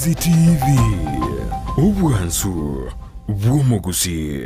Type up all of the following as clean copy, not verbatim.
Ndizi TV Obwansu Bwomogusi.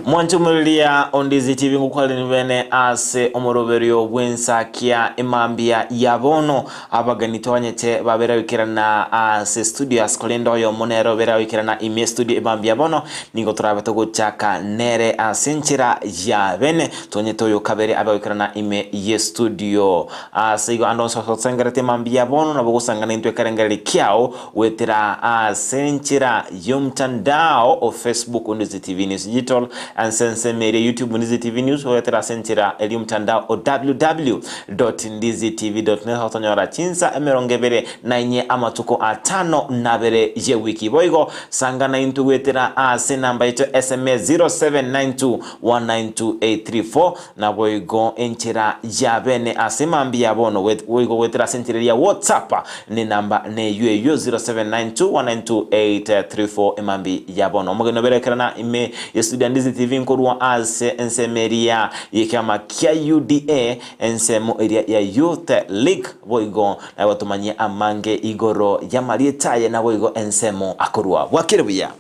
Mwanchumulia Ndizi TV ngukwali nibene ase omoroberio bwensakia emambia yabono abaganito banyete babera wikirana ase studio askolendo yo monero bera wikirana ime studio emambia yabono ningo turabeto guchaka nere asenchira ya bene tonyeto yo kabere abawikirana ime ye studio ase go andonso sotsengerete emambia yabono nabo gusangana intwe karengere kyao wetera asenchira yo mtandao o Facebook Ndizi TV News Digital Sense media YouTube Ndizi TV News wetera sentira eli mtandao www.ndizitv.net hotonyora chinsa emerongebere na inye amatuko atano nabere je wiki boigo sangana intu wetera ase namba ito SMS 0792192834 na boigo enchira jabene ase mambi yabono boigo wetera sentira ya WhatsApp ni namba ne yueyo 0792192834 emambi yabono mogeno berekerana ime yestudia Ndizi TV nkorwa ase ensemeria yekama kia UDA ensemo area ya Youth League boigo na watumanye amange igoro ya marietaye na boigo ensemo akorwa wakirebuya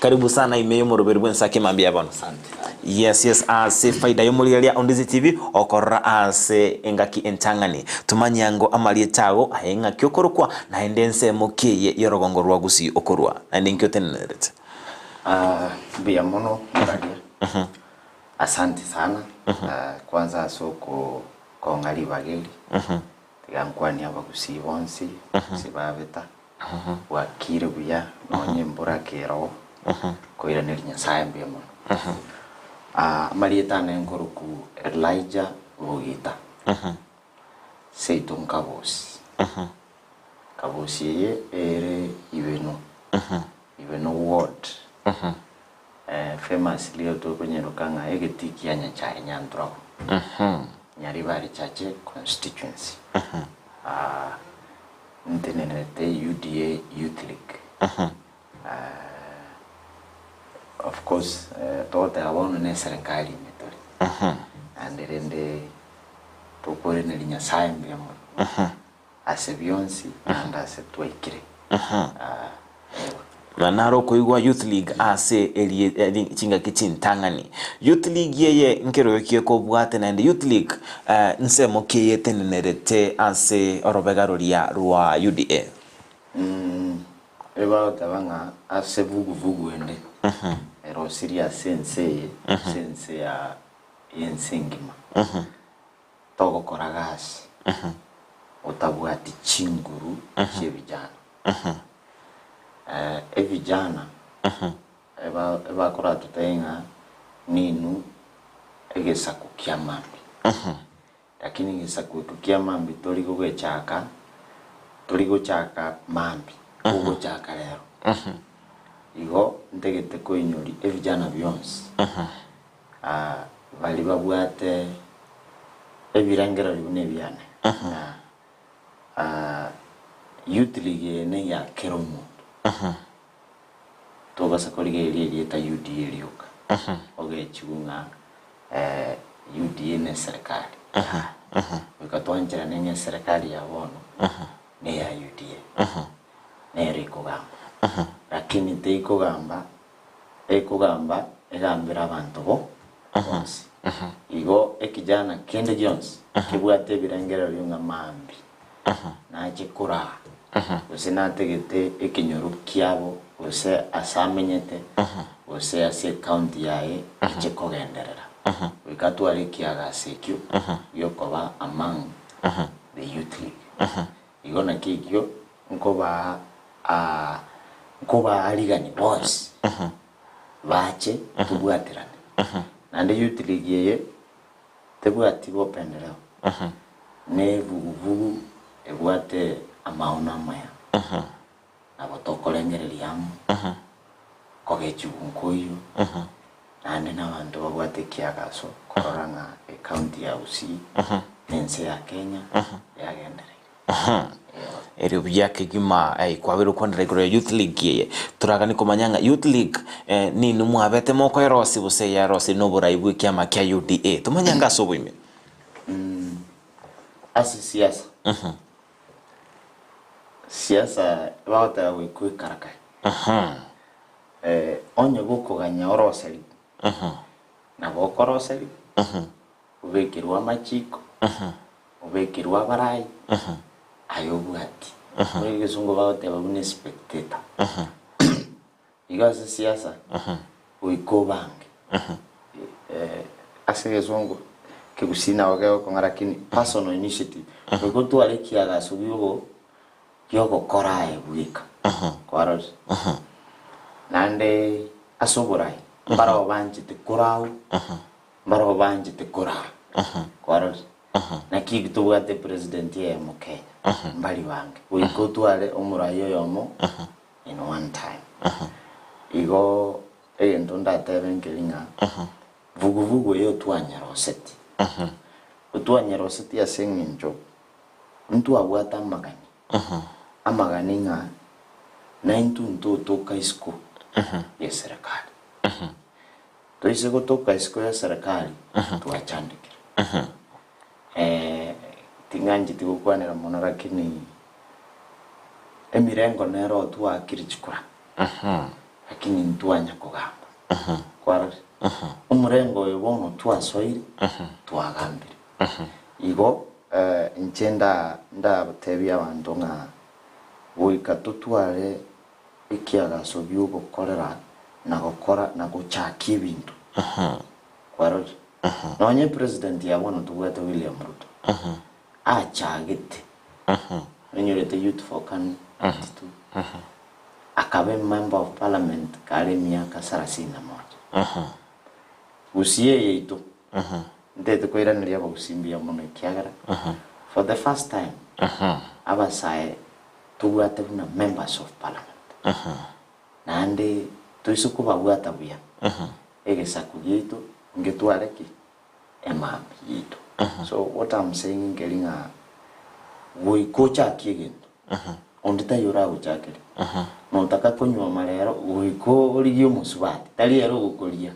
karibu sana imeyo moroberi bwensake mambi yabono. Asante. Yes ase faida yo muri ya Ndizi TV okora ase engaki entangani tumanyango amarietago ahenga kyokorokwa na endense mokiye yorogongo rwagusi okorwa na ndinkyo tenerete Bia mono asante sana. Kwanza soko kongali bageli tigankwani abagusi bonsi sibabeta wakire buya nonye mbura kero koira nerinya saembe mono marieta nengoruku Elijah Bogita Seiton Kabosi ye ere ibeno ward famous leo to kwenye rukanga egeti ya nyacha nyandro nyari bari chache constituency ntenenete UDA Youth League of course tote abono ne serikali metori anderende tokore ne linya saimbe mo ase bionsi and ase twaikire manaro koigwa Youth League ase eli chinga kichintangani Youth League yeye nkero yokie ko bwate na Youth League nsemo kiye tenenerete ase orobegaroria rwa UDA eba tabanga ase vugu ende ero serious sense ya yensingima togo koragasi otabwati chinguru chebijana evijana eba kora tutenga ninu egesaku kia mambi lakini gesaku kia mambi torigo chaka mambi ugo chaka lero igo ntegete ko inyori evijana bionse bali babwate ebirangera bine byane Youth League ne ya keromo toga sakolige elieta UDA lioka oge chunga UDA ne serikali ukatwanjira nenge serikali ya bono ne ya UDA ne riko gamba lakini teiko gamba egambira abantu bo bonsi igo ekijana kende Jones kibwate birangera byunga mambi na chikura usina tegete ekinyoru kiabo use asamenyete use ase county yae ichikogenderera wikatwari kiaga sekyo yokoba among the Youth League igona kikyo nkoba aligani boss bache tubwatirane nande Youth League yeye tebwati bopenderao ne vugu ebwate amaona maya abo tokolengereriamu kogechigunkoyo nande n'abantu babwate kiagaso korora ng'a county ya Usii n'ense ya Kenya yagendereire eri byake gima kwabiro kwandira igoro youth league ye turagani kumanyanga youth league ni numwabete moko erosi buse ya rosi no buraibu kiama kya UDA tumanyanga sobwime asi siasa siasa bawata wikuikaraka onye gukuganya oroseri na bokoroseri ubekirwa machiko ubekirwa barai ayobwati muri gizungu bawate babune spectator igaze siasa wikobange ase gizungu kigusina wageo kongarakini personal initiative wikotu alekiaga subigo yoko korae buika kwaros nande asoborai mbaro banjite kurau mbaro banjite kurau kwaros na kigitubwate president ye mu Kenya mbali bange wikotu ale omurayo yomo in one time igo ndonda tebengelinga vuguvugu yo twanya roseti utwanya roseti ya senginjo mtu abwata magani amagani nga na intu toka isko ya serikali toise kutoka isko ya serikali tuachandikira tinganji tikukwanira muno lakini emirengo nero tuakirichikura lakini ntwanya kugamba kwaro umurengo yobono twasoire twagambire igo nchenda ndabatebya abantu nga wika tutware ikiagaso by'ugukorera na gukora na guchaki ibintu kwaro nonye president yabona tugwete William Ruto achagite nyorete youth for can akabe member of parliament kare miaka 31 usiye yeito ndete koiranira bagusimbia muno kiagara for the first time abasae tugwate na members of parliament nande tuisuku bagwata buya egesaku yeito ngetwareki emam yeito so what I'm saying getting a we kocha kigendo ondita yura uchakere no takakonywa marero we ko ligio musubati tali yero gukoria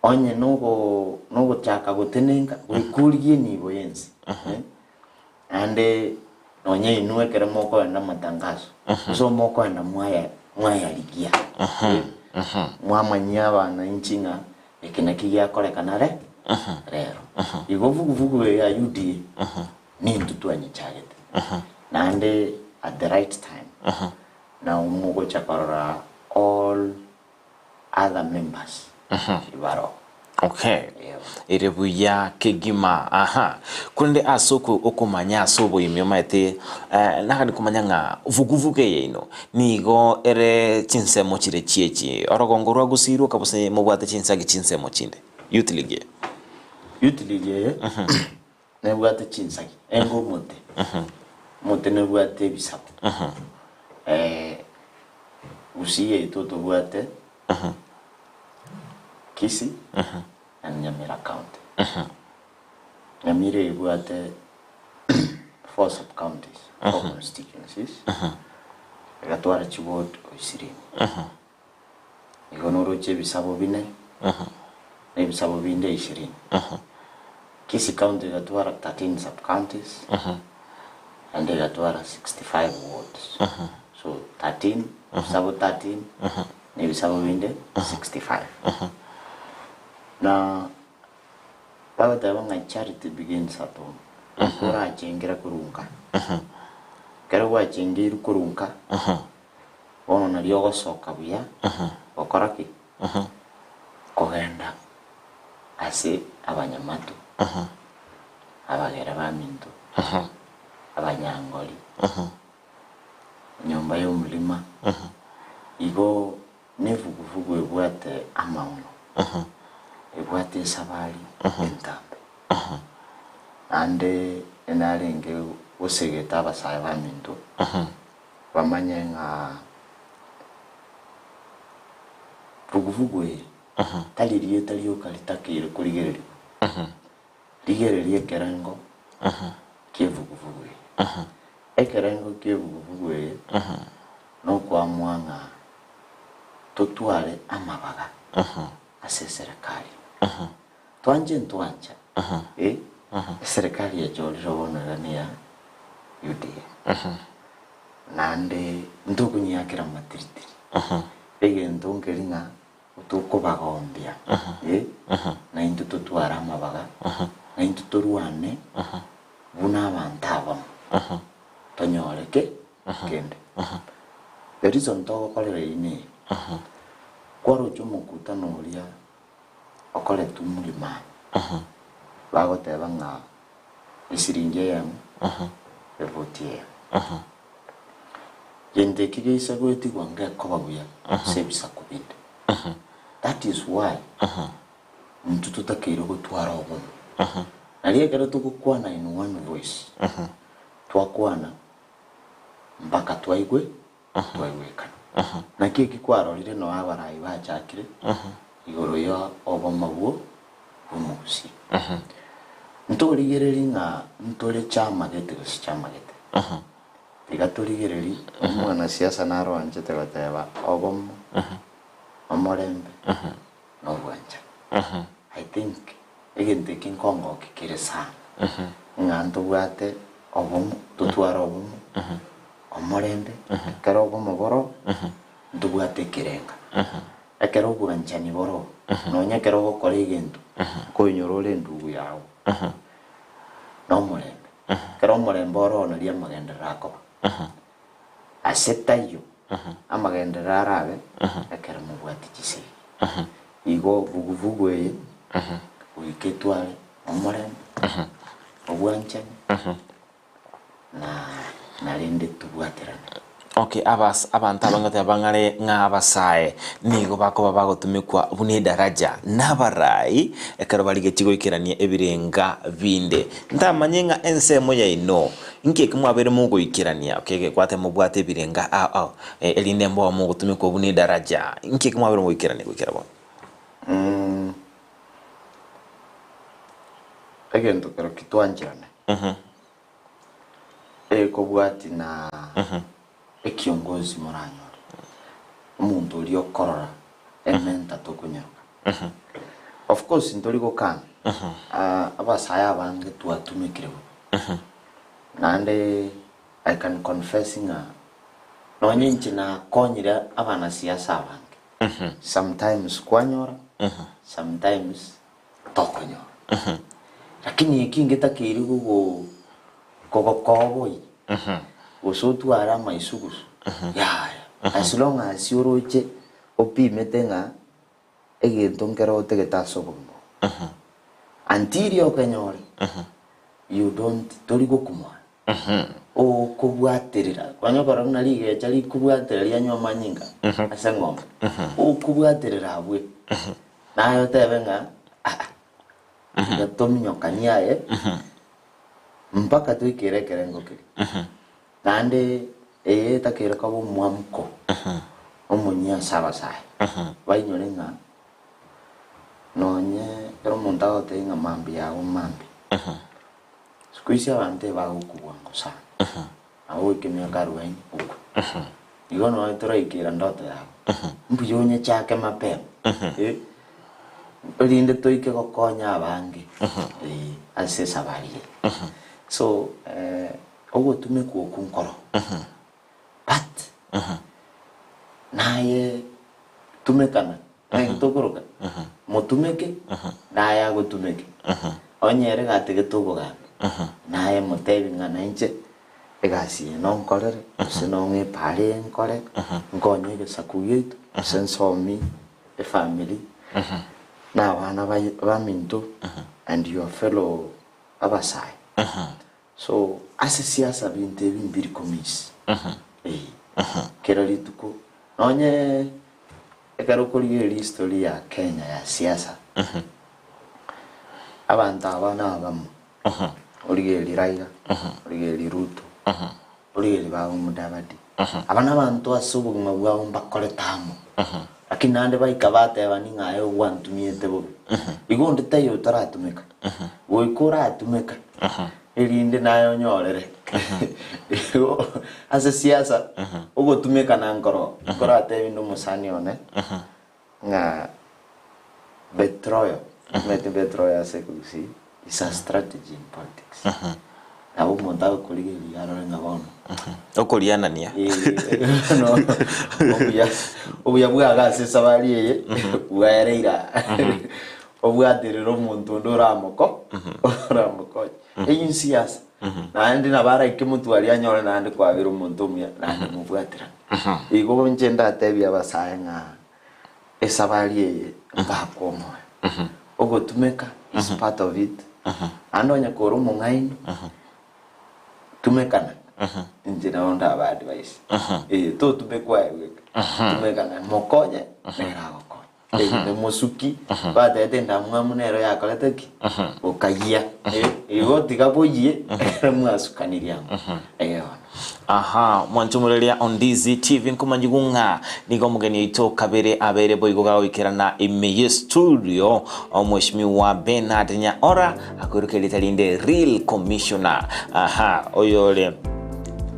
onye no chaka gutenenga we kuligie nibo yensi ande nonye inwe kere moko na matangazo so moko na mwaya ligia mwamanya bana inchinga ekina kigia kolekana rero igo vuguvugu ya UDA ni ntutwanye chagete nande at the right time na umugo chakarora all other members ibaro okay erebuya kegima kunde asoko okumanya asobo imyomate nakani kumanyanga vuguvuge yino nigo ere chinsemo chire chiechi orogongorwa gusiro kabuse mubwate chinsagi chinsemo chinde youth league ne bwate chinsagi engo mote ne bwate bisabo usiye toto bwate Kisi and Nyamira County. Nyamira bwate 4 sub-counties, 4 constituencies. Gatwara Chibot Oisirimi. Igonoro bisabo bine. Ne bisabo binde 20. Kisi County gatwara 13 sub-counties. And they gatwara 65 wards. So 13, bisabo 13, ne bisabo binde 65. Na bawata banga charity begins at home. Kura chengira kurunka. Kera wa chengira kurunka. Ono na lyogo soka buya. Okoraki. Kogenda. Ase abanyamatu. Abagera baminto. Abanyangoli. Nyomba y'omulima. Igo nevuguvugu ebwate amauno. Ebwate sabali entambe ande enalenge usegeta abasaye baminto bamanye nga vuguvugu tali kalitakire kurigereria rigereria kerengo kie vuguvugu ekerengo kie vuguvugu no kwa mwanga tutware amabaga ase serikali twanje serikali ya joriro bonagania UDA nande ndukunyakira matiriti egento ngeringa utuko bagombia na intu tutwara amabaga na intu turuane buna bantaba tonyoreke kende the reason to kolere ini kwaro chumukutano uria okole tumulima bagoteba nga isiringe yamu evotie yende kigisa gweti gwange kobabuya sebisa kubinde that is why mtu tutakiro gutwara obo aliye kero tukukwana in one voice twakwana mpaka twaigwe twaigwekana na kiki kwarorire no abarai bachakire igoro yo obo mabuo umusi ntorigereri nga ntore chama gete tigatorigereri umwana siasa naro anje tegateba obo amorembe no bwanja I think again taking Congo kikire sana nganto bwate obo tutwara obo amorembe karo obo maboro ndubwate kirenga ekero bwanja ni boro nonya kero gukora igento koinyorore ndugu yawo no morembe kero morembe oro no ria magendera ko asetayo amagendera arabe ekero mubwati kisi igo vuguvugu uiketwale omorembe obwanja na rende tubwaterana. Okay, abantu abangate bangare ng'abasae nigo bakoba bagotumikwa bune daraja nabarai ekero balige kigo ikirania ebirenga binde ndamanye nga ensemo ya ino nke kimwabere mugo ikirania okay kwate mubwate ebirenga elinde mbo mugo tumikwa bune daraja nke kimwabere mugo ikirania gukirabo agento kero kitwanjirane kobwati na ekiongozi moranyore umuntu uri okorora ementa tokunyoka of course ntori gokana abasaya abange tuatumikire nande I can confessing no nyinchi na konyira abana siasa abange sometimes kwanyora sometimes tokonyora lakini ikingeta kiri gugo koboi usotu arama isugus as long as yoroche opimetenga egentongero tegetaso bombo antirio kenyori you don't torigo kumwa o kubwaterera kwanyokora naliga chali kubwaterera nyoma nyinga asangomba o kubwaterera abwe nayo tebenga gatomnyo kanyae mpaka tuikirekere ngokiri nande takira kabo mwamko omunya sabasai bainyorenga nonye pero montado tenga mambi ya mambi squeeze avante va ukubwango sana awo kimya karwaini uko igono aitoro ikira ndoto yao mbuyonye chake mapema olinde toike gokonya abange ase sabari so ogo tumekuo kunkoro but naye tumekana tokoroka motumeke naye agotumeke onyere gatege togoga naye motebinga nainche egasi no nkorere sinonge pare nkore ngonye gesakuyetu sensomi a family na bana ba minto and your fellow abasai so asisiasa binte bimbiri komis kero lituko onye ekaro kuri history ya Kenya ya siasa abantu abana abamu origeli Raila origeli Ruto origeli ba Mudavadi abana abantu asubuguma bwa mbakole tamo lakini nande baikabate baninga wantumiete bo igonde tayo taratumeka woikora atumeka irinde nayo nyorere ase siasa ugotumeka na ngoro korate bindu musani one nga betrayal betrayal sekusi is a strategy in politics na umonta kuligeli arore ngabono okolianania no obuya bwaga se sabali ye bwareira obwaterero muntu ndoramoko eyin siasa na ndi na bara ikimutu ali anyore na ndi kwabira umuntu umya na ndi mubwatira igo njenda atebya basayenga esabali ye mbakomo ogotumeka is part of it anonya koro mungaini tumekana njina onda abadi baisi to tumekwa weka tumekana mokonye nerago de mosuki ba de ndamwamunero yakoleteki okayia igo tigaboyie mwasukaniria mwanchumulelia Ondizi TV nkumanjugunga nigo mugeni ito kabere abere boigo gawikerana imeye studio Mheshimiwa Bernard Nyaora akurukelita linde real commissioner oyole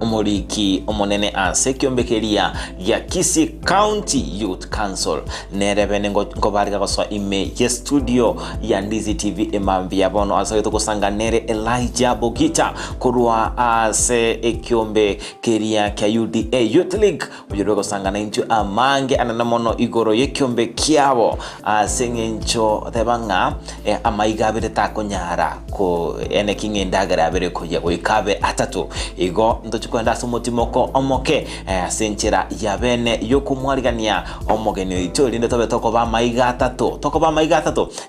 umuriki umunene ase kiombekeria ya Kisii County Youth Council nerebene ngo bariga goswa ime ye studio ya Ndizi TV emambia bono asageto kusanga nere Elijah Bogita kurwa ase ekiombe keria kya UDA Youth League ujuro kusanga na intu amange ananamono igoro ye kiombe kiabo ase ngencho tebanga amaigabire takonyara ko ene kingendagara abere koje oikabe atatu igo ntocho kwenda sumutimoko omoke senchera yabene yokumwarigania omogeni ito linde tobe toko ba maiga atatu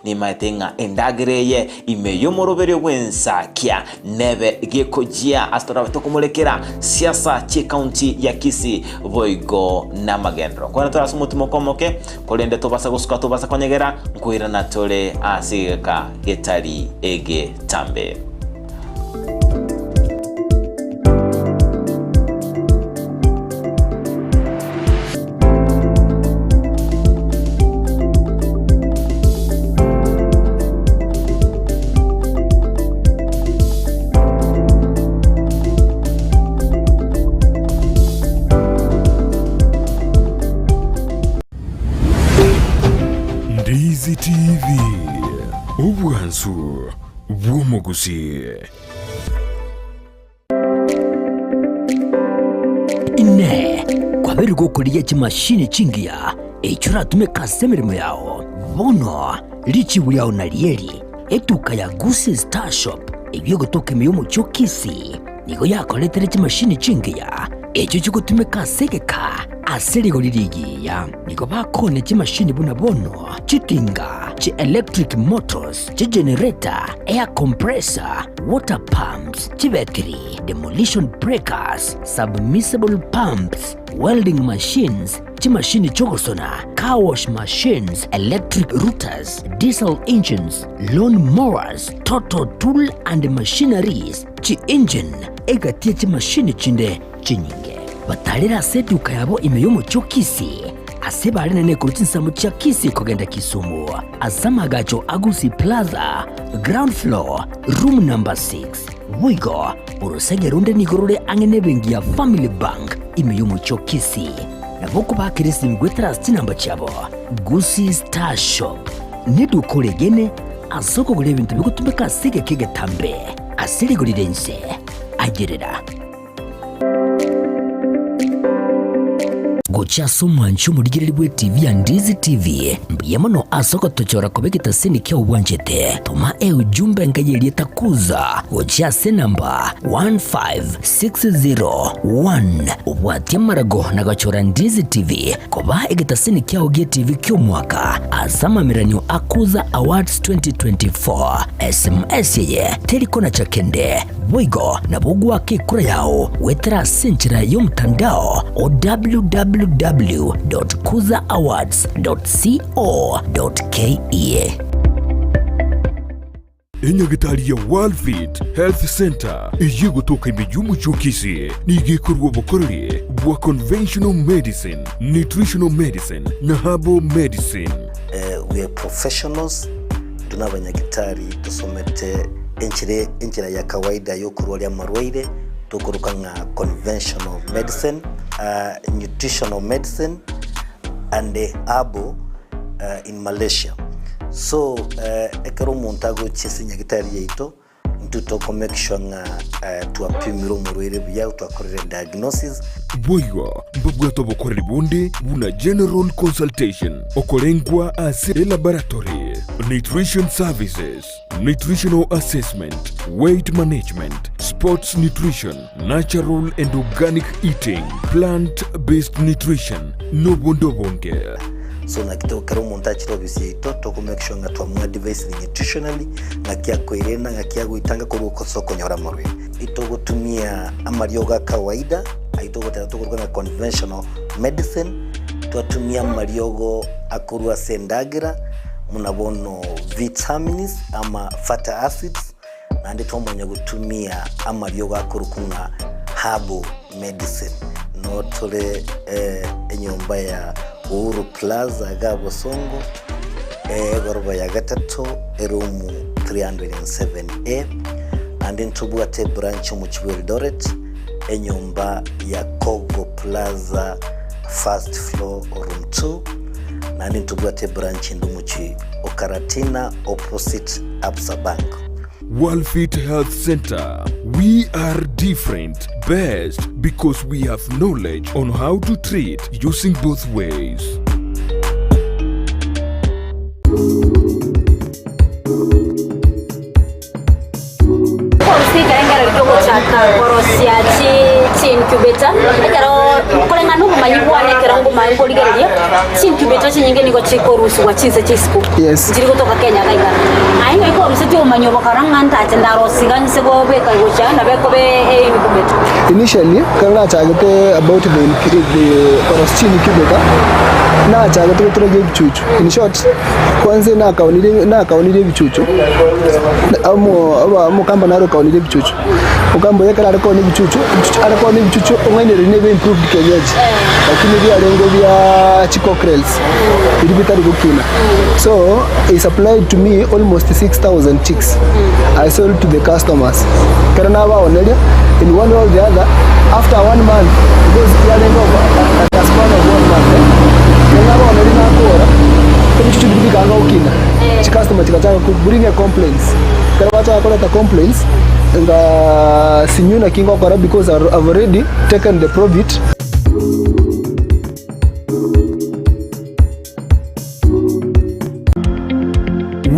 ni maetenga endagereye imeyo moroberio wensa kia nebe gekojia astora tokumulekera siasa chi county ya Kisii voigo na magendro kwa natora sumutimoko omoke kolende tobasa gusuka tobasa konyegera nkuira natole asigeka getari ege tambe Ndizi TV ubwansu bw'omugusi ine kwabiri gukuriye kimashini chingia echura tumeka semirimo yao bono lichi yao na lieri etuka ya Gusii Star Shop ibyo gutoka miyomo cyo Kisii nigo yakoletere kimashini chingia echo cyo gutumeka segeka asirigo lirigiya nigo bakone kimashini buna bono chitinga chi electric motors chi generator air compressor water pumps chi battery demolition breakers submersible pumps welding machines chi machine chogosona car wash machines electric routers diesel engines lawn mowers total tool and machineries chi engine egatie chi machine chinde chinyinge batalira seduka yabo imeyomo cyo Kisii asebari nene kurutinsamu cha Kisii kogenda Kisumu asamagacho Gusii Plaza ground floor room number 6 wigo urusege runde nigorore angene bengi ya Family Bank imeyomo cyo Kisii na boko bakirisi mgwetera namba chabo Gusii Star Shop nidukoregene asoko gure bintu bigutumeka sige kege tambe asiri guridense agerera gocha somwanchu muligiriri bwe TV ya Ndizi TV mbiyamano asoko tochora kobekita sini kia uwanjete toma ujumbe ngayeli takuza gocha se namba 15601 ubwatia marago na gachora Ndizi TV koba egita sini kia ugie TV kio mwaka asama miranyo akuza awards 2024 SMS yeye telikona chakende boigo na bugu wake kura yao wetera senchira yo mtandao o www.kuzaawards.co.ke enyagitari ya Worldfit Health Center iye gutoka imijyumu cyo Kisii nigikorwa bukorere wa conventional medicine, nutritional medicine na herbal medicine. We are professionals, tunabanyagitari tusomete enchira ya kawaida yo kurwalia marwaire tukurukanga conventional medicine, nutritional medicine and herbal in Malaysia. So ekero montago chisinya gitari yeito ntutoko make sure nga tuapimiro murwire bya twakorera diagnosis. Boywa mbabwato bokorera bonde buna general consultation okolengwa as a laboratory, nutrition services, nutritional assessment, weight management, sports nutrition, natural and organic eating, plant-based nutrition, no bondo bonge. So nakito karo montachiro bisito toko make sure nga twa device nutritionally ngakia koirena ngakia guitanga ko soko nyora marwe ito gutumia amarioga kawaida aito gutera tukuruga conventional medicine twatumia mariogo akurwa sendagira munabono vitamins ama fatty acids na ndito mwenye gutumia amariogo akurukunga herbal medicine no tole enyomba ya Uhuru Plaza Gabo Songo goroba ya gatatu erumu 307A and in Tubwate branch mu Eldoret enyomba ya Kogo Plaza first floor room 2 and in Tubwate branch ndumuchi Okaratina opposite Absa Bank. Walfit Health Center. We are different, best because we have knowledge on how to treat using both ways. Incubator ekero kolenga no manyibwane kerango mango ligeria incubator chinyinge niko chikorusu wa chinse chisku yes chiri kutoka Kenya kaiga ayo iko ruseti umanyobo karanga ntache ndaro siganyise go beka gocha na beko be incubator. Initially kana chagete about the corostin incubator na chagete kutroge bichuchu. In short kwanza na kaunile bichuchu amo kamba naro kaunile bichuchu ukambo yekala ariko ni bichuchu ariko ni bichuchu umwene rene improved kenyeji lakini bya lengo bya chicockerels ili bitari gukina. So he supplied to me almost 6,000 chicks. I sold to the customers kana ba onelia in one or the other after 1 month because ya lengo a span of 1 month kana ba onelia na kora bichuchu bikanga ukina customer chikataka ku bring a complaints kana watu akoleta complaints nga sinyuna kingo kora because I've already taken the profit.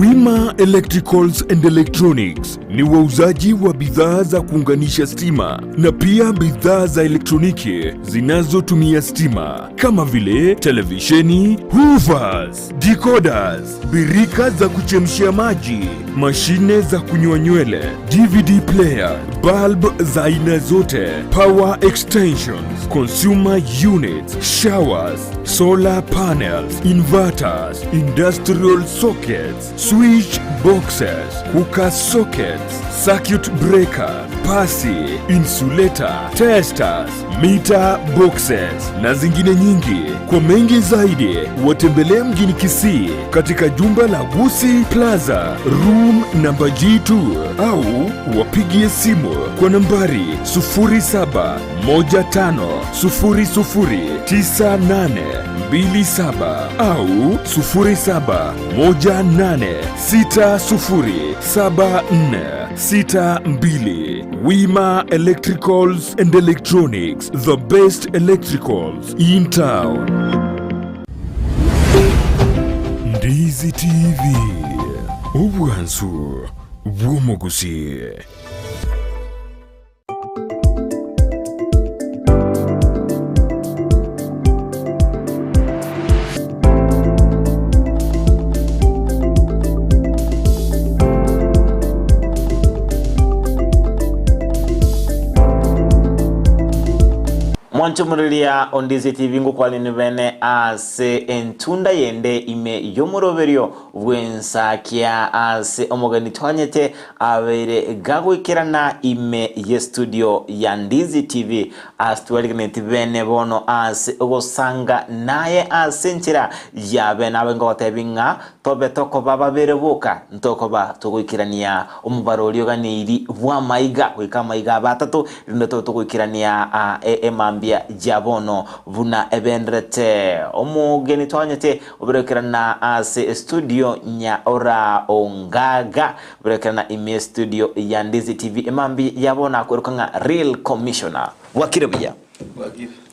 Wima Electricals and Electronics ni wauzaji wa bidhaa za kuunganisha stima na pia bidhaa za elektroniki zinazotumia stima kama vile televisheni, hoovers, decoders, birika za kuchemshia maji, mashine za kunyoa nywele, DVD player, bulb za aina zote, power extensions, consumer units, showers, solar panels, inverters, industrial sockets, switch boxes, cooker sockets, circuit breaker, pasi, insulator, testers, meter boxes na zingine nyingi. Kwa mengi zaidi watembelee mjini Kisii katika jumba la Gusii Plaza room number G2 au wapigie simu kwa nambari 0715009827 au 0718607462. Wima Electricals and Electronics, the best electricals in town. Ndizi TV, ubwansu bw'omugusi. twonchumuliria Ondizi TV ngukwalini bene ase entunda yende ime yomuroberio bwensakia ase omugani twanyete abere gagwikirana ime ye studio ya Ndizi TV astwaligneti bene bono ase ogosanga naye ase nchira yabe nabe ngotebinga tobe toko baba bere boka ntoko ba tugwikirania omubarori oganiri bwa maiga gwika maiga batatu rindo tugwikirania emambia jabono buna ebendrete omugeni twanyete oberekerana ase studio nya ora ongaga oberekerana ime studio ya Ndizi TV emambi yabona kwerukanga real commissioner wakirebya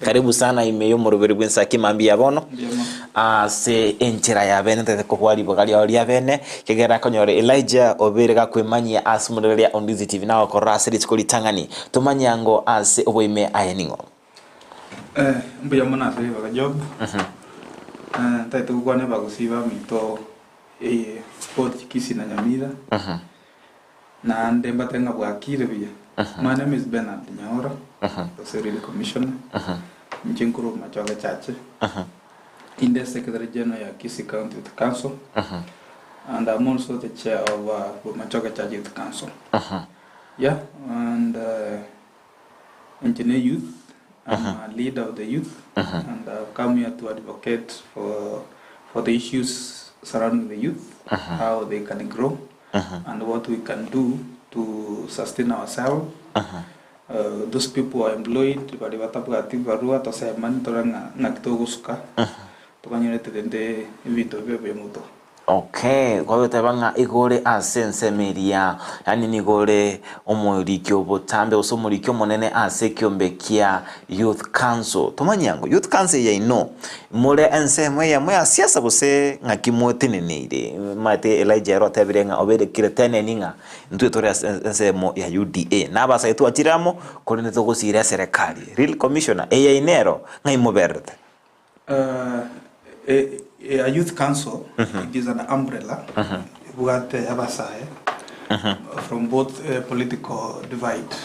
karibu sana ime yomurubiri bwensaki mambi yabono ase enchira ya bene tete kwali bokali oli ya bene kegera konyore Elijah obere gakwemanyia asumureria Ondizi TV nawo korasiri tsikoli tangani tumanyango ase oboime ayeningo mbuya mona se baga job taitu kwane bagusiba mito sport kisi na nyamira na ndemba tenga bwakire bya my name is Bernard Nyaora the real commissioner mchinkuru machoga chache in the secretary general ya Kisii County Youth Council and I'm also the chair of Machoga Chache Youth Council yeah and engineer youth. I'm a leader of the youth and I've come here to advocate for the issues surrounding the youth, how they can grow and what we can do to sustain ourselves. Those people are employed, but okay, kwa hiyo tabanga igore asense meria yani nigore omurikyo botambe osomurikyo monene ase kyombekia Youth Council tumanyango Youth Council ya ino mure ensemo ya mwe siasa bose ngakimwetenenire mate Elijah rotabirenga obere kiretene ninga ntwe tore ensemo ya UDA nabasa itu atiramo kolene togosira serikali real commissioner eya inero ngaimoberde a youth council it is an umbrella what from both political divide.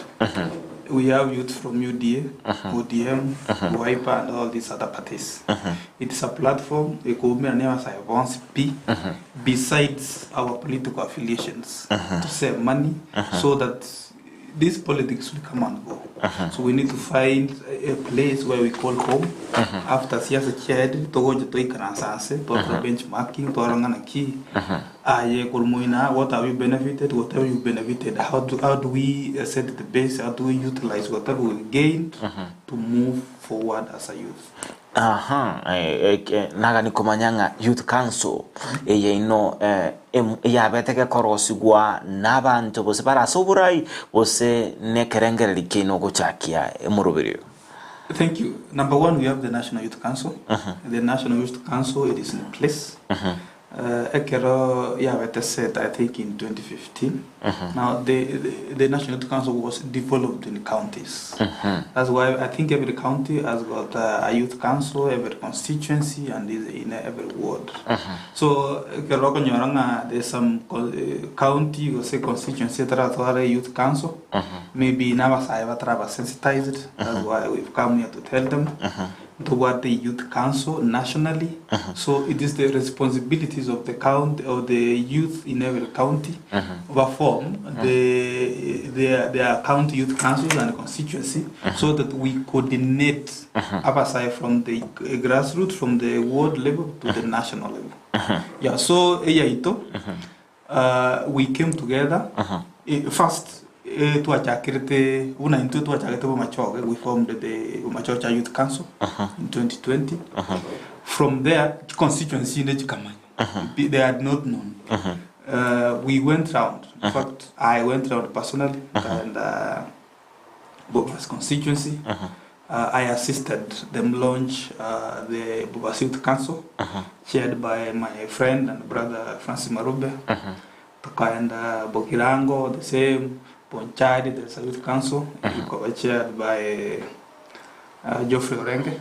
We have youth from UDA, ODM, WIPA and all these other parties. It is a platform besides our political affiliations to save money so that these politics will come and go. So we need to find a place where we call home. After siasa chaired, to go to benchmarking, to arangana key. What have you benefited? Whatever you benefited, how do we set the base? How do we utilize whatever we gained to move forward as a youth? Naga ni kumanyanga Youth Council eye ino ya beteke korosigwa nabantu bose barasoburai bose nekerengere kino guchakia emurubirio. Thank you. Number one, we have the National Youth Council. The National Youth Council, it is in place. Ekero said, I think in 2015. Now the National Youth Council was developed in counties. That's why I think every county has got a youth council, every constituency, and is in every ward. So there's some county or say constituency that has a youth council. Maybe Navasaiva sensitized. That's why we've come here to tell them. Toward the Youth Council nationally. So it is the responsibilities of the county or the youth in every county form their county youth councils and constituency so that we coordinate aside from the grassroots, from the ward level to the national level. Yeah, so we came together first. We formed the Machocha Youth Council in 2020. From there, constituency they had not known. We went round. In fact, I went round personally and Boba's constituency. I assisted them launch the Boba's Youth Council, chaired by my friend and brother Francis Marube. And Bokirango, the same. Ponchadi, there's a youth council, chaired by Geoffrey Orenge,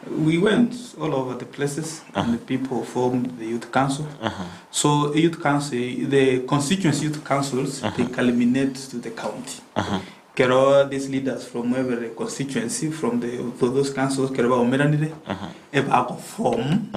We went all over the places and the people formed the youth council. So the youth council, the constituency youth councils, they culminate to the county. kero these leaders from every constituency from those councils kero ba omeranire eba ko form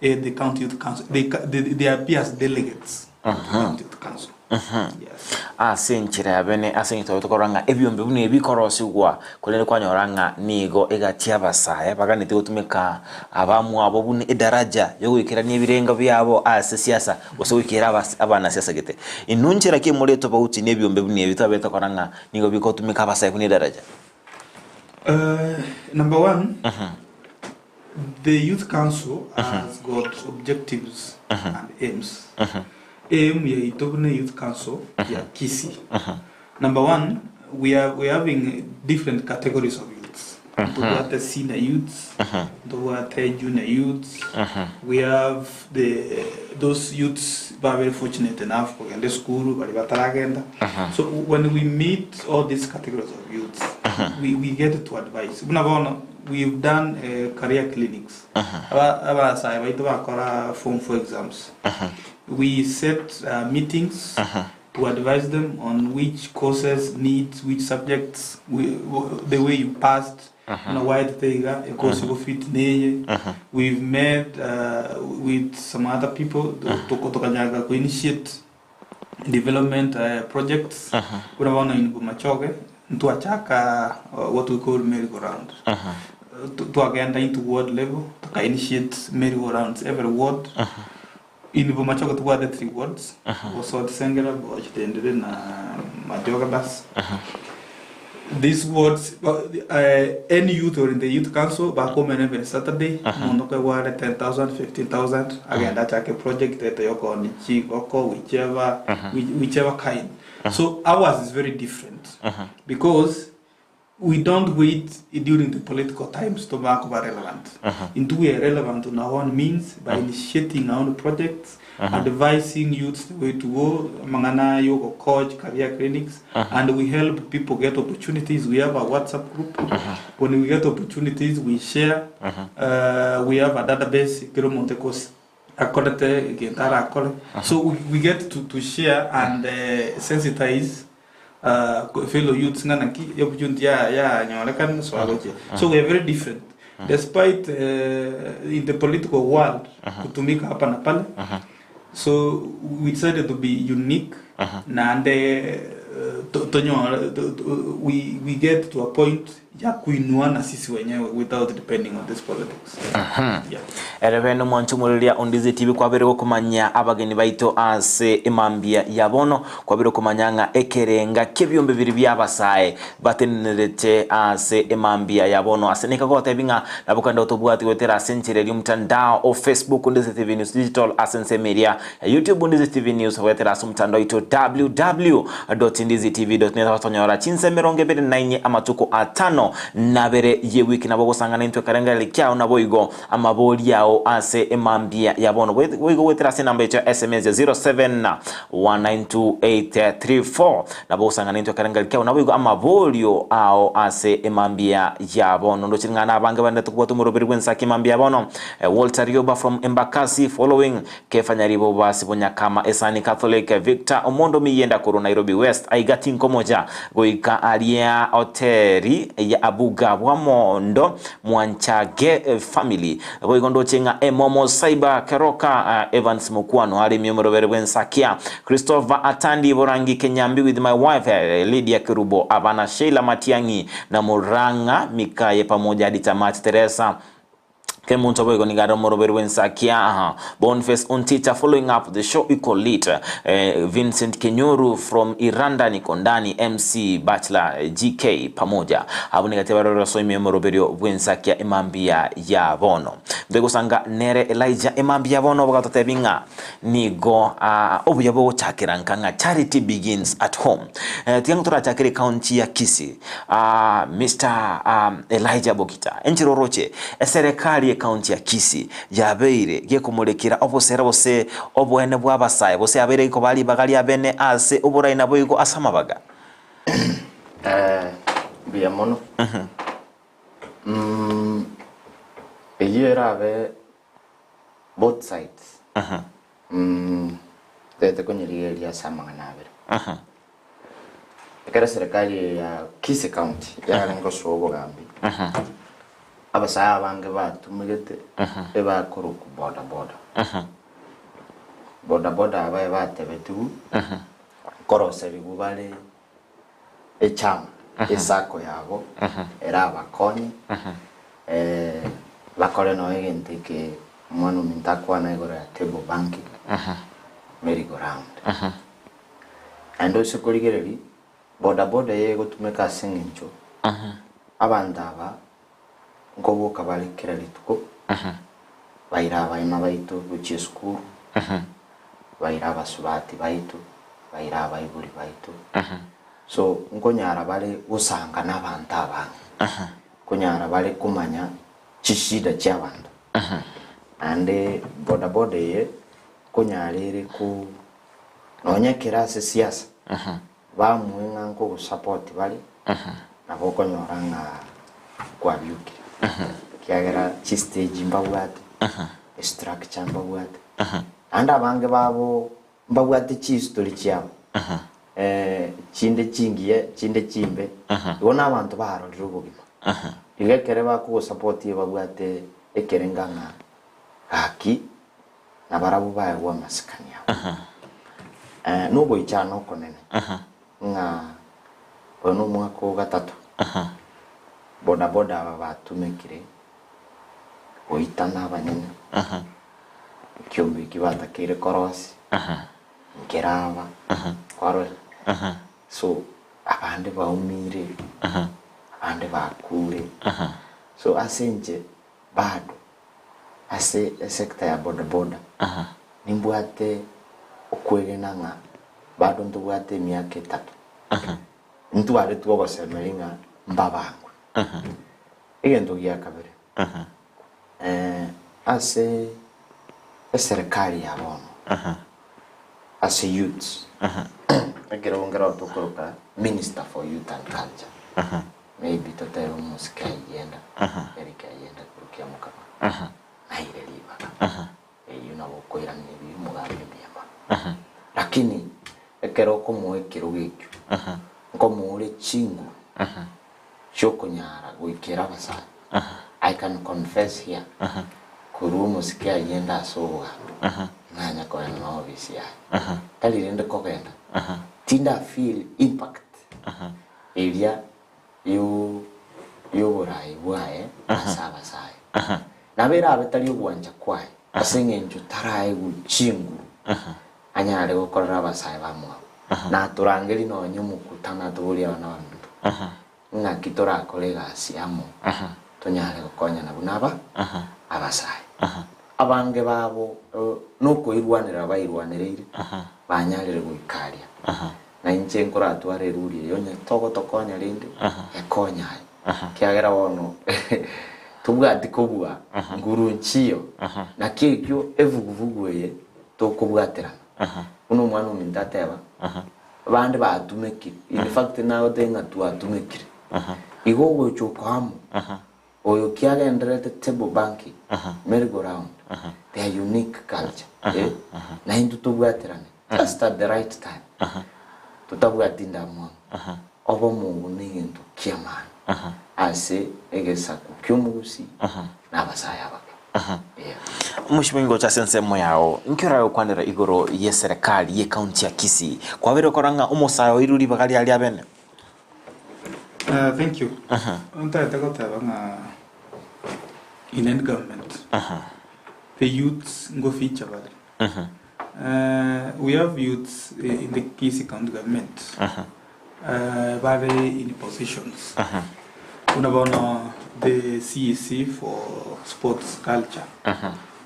the county youth council they appear as delegates to the county youth council. Yes. Asinchira yabene asinyito tukoranga ebyombe bune ebikorosigwa kulele kwanyoranga nigo egatia basaya bagani tutumeka abamu abo bune edaraja yo gwikira nibirenga byabo siasa osowikira abana siasa gete inunchira ke muleto bauti nebyombe bune ebitabeta koranga nigo bikotumeka basaya bune daraja. Number one, the youth council has got objectives and aims. Aim ya itobune youth council ya Kisii. Number one, we are having different categories of youths. The senior youths, the junior youths. We have those youths who are very fortunate enough to go to school, so when we meet all these categories of youths, we get to advise. We've done career clinics. Form 4 exams. We set meetings to advise them on which courses, needs, which subjects, the way you passed, why a course you fit. We've met with some other people to initiate development projects. We want in Bumachoge to attack what we call merry-go-round. To again into ward level, to initiate merry-go-rounds every ward. In Bumachoge to the 3 wards, also the Sengera, Bojtendere, Majoga Bas. These wards, any youth or in the youth council, back home every Saturday, Monoka ward 10,000, 15,000. Again, that's like a project that you go on whichever kind. So ours is very different because we don't wait during the political times to make it relevant. Into we are relevant on our own means by initiating our own projects, advising youths the way to go, Mangana Yoga coach, career clinics, and we help people get opportunities. We have a WhatsApp group. When we get opportunities, we share. We have a database, so we get to share and sensitize fellow youths so we are very different despite in the political world kutumika hapa na pale, so we decided to be unique and we get to a point ya kuinuana sisi wenyewe without depending on this politics. Ereveno mwanchumulilia Ondizi TV kwa bere kumanya abageni baito ase imambia yabono kwa bere kumanyanga ekerenga kebyombe biri byabasaye batenerete ase imambia yabono ase nikagote binga nabukanda otobwati wetera asenchire li mtandao o Facebook Ondizi TV News Digital Asense Media YouTube Ondizi TV News wetera asumtandao ito www.ondizitv.net watonyora chinse meronge bere nainye amatuko 5 nabere ye wiki nabo gusangana into karenga likyao nabo igo amaboli yao ase imambia yabono wigo wetera se number ya SMS 07192834 nabo gusangana into karenga likyao nabo igo amabolio ao ase imambia yabono ndo chingana abange bande tukubota murobiri gwensa kimambia yabono Walter Yoba from Embakasi following kefanyaribo basi Bonyakama Esani Catholic Victor Omondo miyenda kuru Nairobi West aigati nkomoja goika alia hoteli ya Abuga Wamondo Mwanchage family goigondo chenga Momo Cyber Keroka Evans Mukwano ali myomorobere wensakia Christopher Atandi Borangi Kenyambi with my wife Lydia Kirubo Abana Sheila Matiangi na Muranga Mikaye pamoja hadi tamati Teresa Kemunto boy goni garo morobere wensakia Boniface Untita following up the show equalite Vincent Kenyuru from Iranda Nikondani MC Bachelor GK pamoja abo negativa roso morobere wensakia imambia yabono ndego sanga nere Elijah imambia yabono bagato binga nigo obuyabo chakirankanga charity begins at home tiang tora chakire county ya Kisii Mr Elijah Bokita enchiroroche serikali county ya Kisii yabeire gekumulekira obosera bose obwene bwabasaye bose abere ko bali bagali abene ase oburaina boyigo asamabaga biamono Eyerabe both sides tete konyirigeria samanga nabere kera serikali ya Kisii County ya rengo sobo gambi abasaya bange batumigete eba kuru ku boda abaye batebetu korose bigubale echama esako yabo era abakonyi bakore no egente ke mwana mintakwa na igora table banking merry go round ando sekurigereri boda ye gutumeka singincho abandaba ngobo kabali kiralituko baira abaima baitu guchi school baira abasubati baitu baira abaiburi baitu so nkonyara bale usanga n'abantu abanga konyara bale kumanya chishida cy'abantu ande boda ye konyarere ku nonyekera se siasa bamwenga nko support bali nabo konyoranga kwa byuki kiagera chi stage mbawati structure mbawati anda bange babo mbawati chi story cyabo chinde chingiye chinde chimbe ubona abantu barorira ubugima igekere bako support babwate ekerenganga haki nabarabu baye wa masikanya nubo ichano konene nga bono mwako gatatu boda batumekire oitana abanene kyombi kibata kire korosi ngeraba kwaro so abande baumire abande bakure so asenje bado ase sector ya boda nimbwate okwegena nga bado ntubwate myaka 3 ntware tubasemeringa mbabangu igendo gya kabere ase serikali ya bono ase youth agera ongera tukoroka minister for youth and culture maybe totayo musika yenda erika yenda kurukia mukama naire liba unabokoira nibi mugambi byama lakini ekero ko muekero gekyo ngo muri chingu shokonyara guikera basa I can confess here kurumu sikia yenda soga nanya ko no obviously tali rende ko genda tinda feel impact area you borai wae asaba sai na bera betali ubwanja kwae asengenju tarai guchingu anyare gukorera basai bamwe na turangeri no nyumukutana tubulia wana bantu nga kitora kolega siamo tonyare gukonya na bunaba abasai abange babo nuko irwanira bayirwanirire banyarire guikaria na inche nkora atware ruri yonye togo tokonya rindi ekonya kiagera wono tubwati kobwa nguru nchiyo na kekyo evuguvuguye tokubwatira uno mwana mintateba bande batumekire in fact nawo denga tuatumekire igogo chokamu oyo kiagendere table banking merry go round their unique culture na hindu tubwatirane just at the right time tutabwatinda mwa obo mungu nintu kiamana ase egesa kukyumugusi nabasaya baka Mushibingo cha sensemo yao nkira yokwandira igoro ye serikali ye county ya Kisii kwa vile koranga umusayo iruri bakali ali abene. Thank you. In government the youths go feature we have youths in the Kisii county government very in positions unabono the CEC for sports culture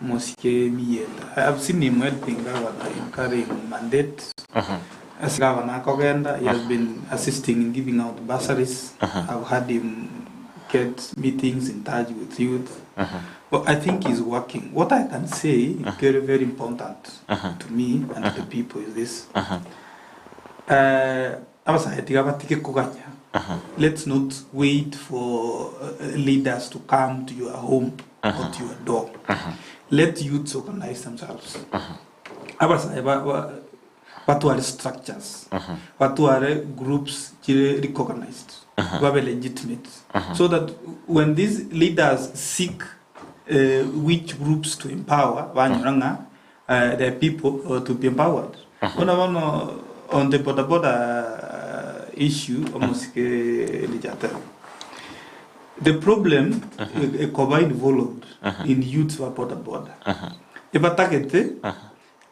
Mosike Mienda. I have seen him helping Governor in carrying mandate. As Governor Kogenda, he has been assisting in giving out bursaries. I've had him get meetings in touch with youth. But I think he's working. What I can say is very, very important to me and to the people is this. Let's not wait for leaders to come to your home or to your door. Let youths organize themselves. watu are structures watu are groups chile recognized wabe legitimate so that when these leaders seek which groups to empower banyuranga the people to be empowered on the border issue almost the problem involved in youth wa border ibatakete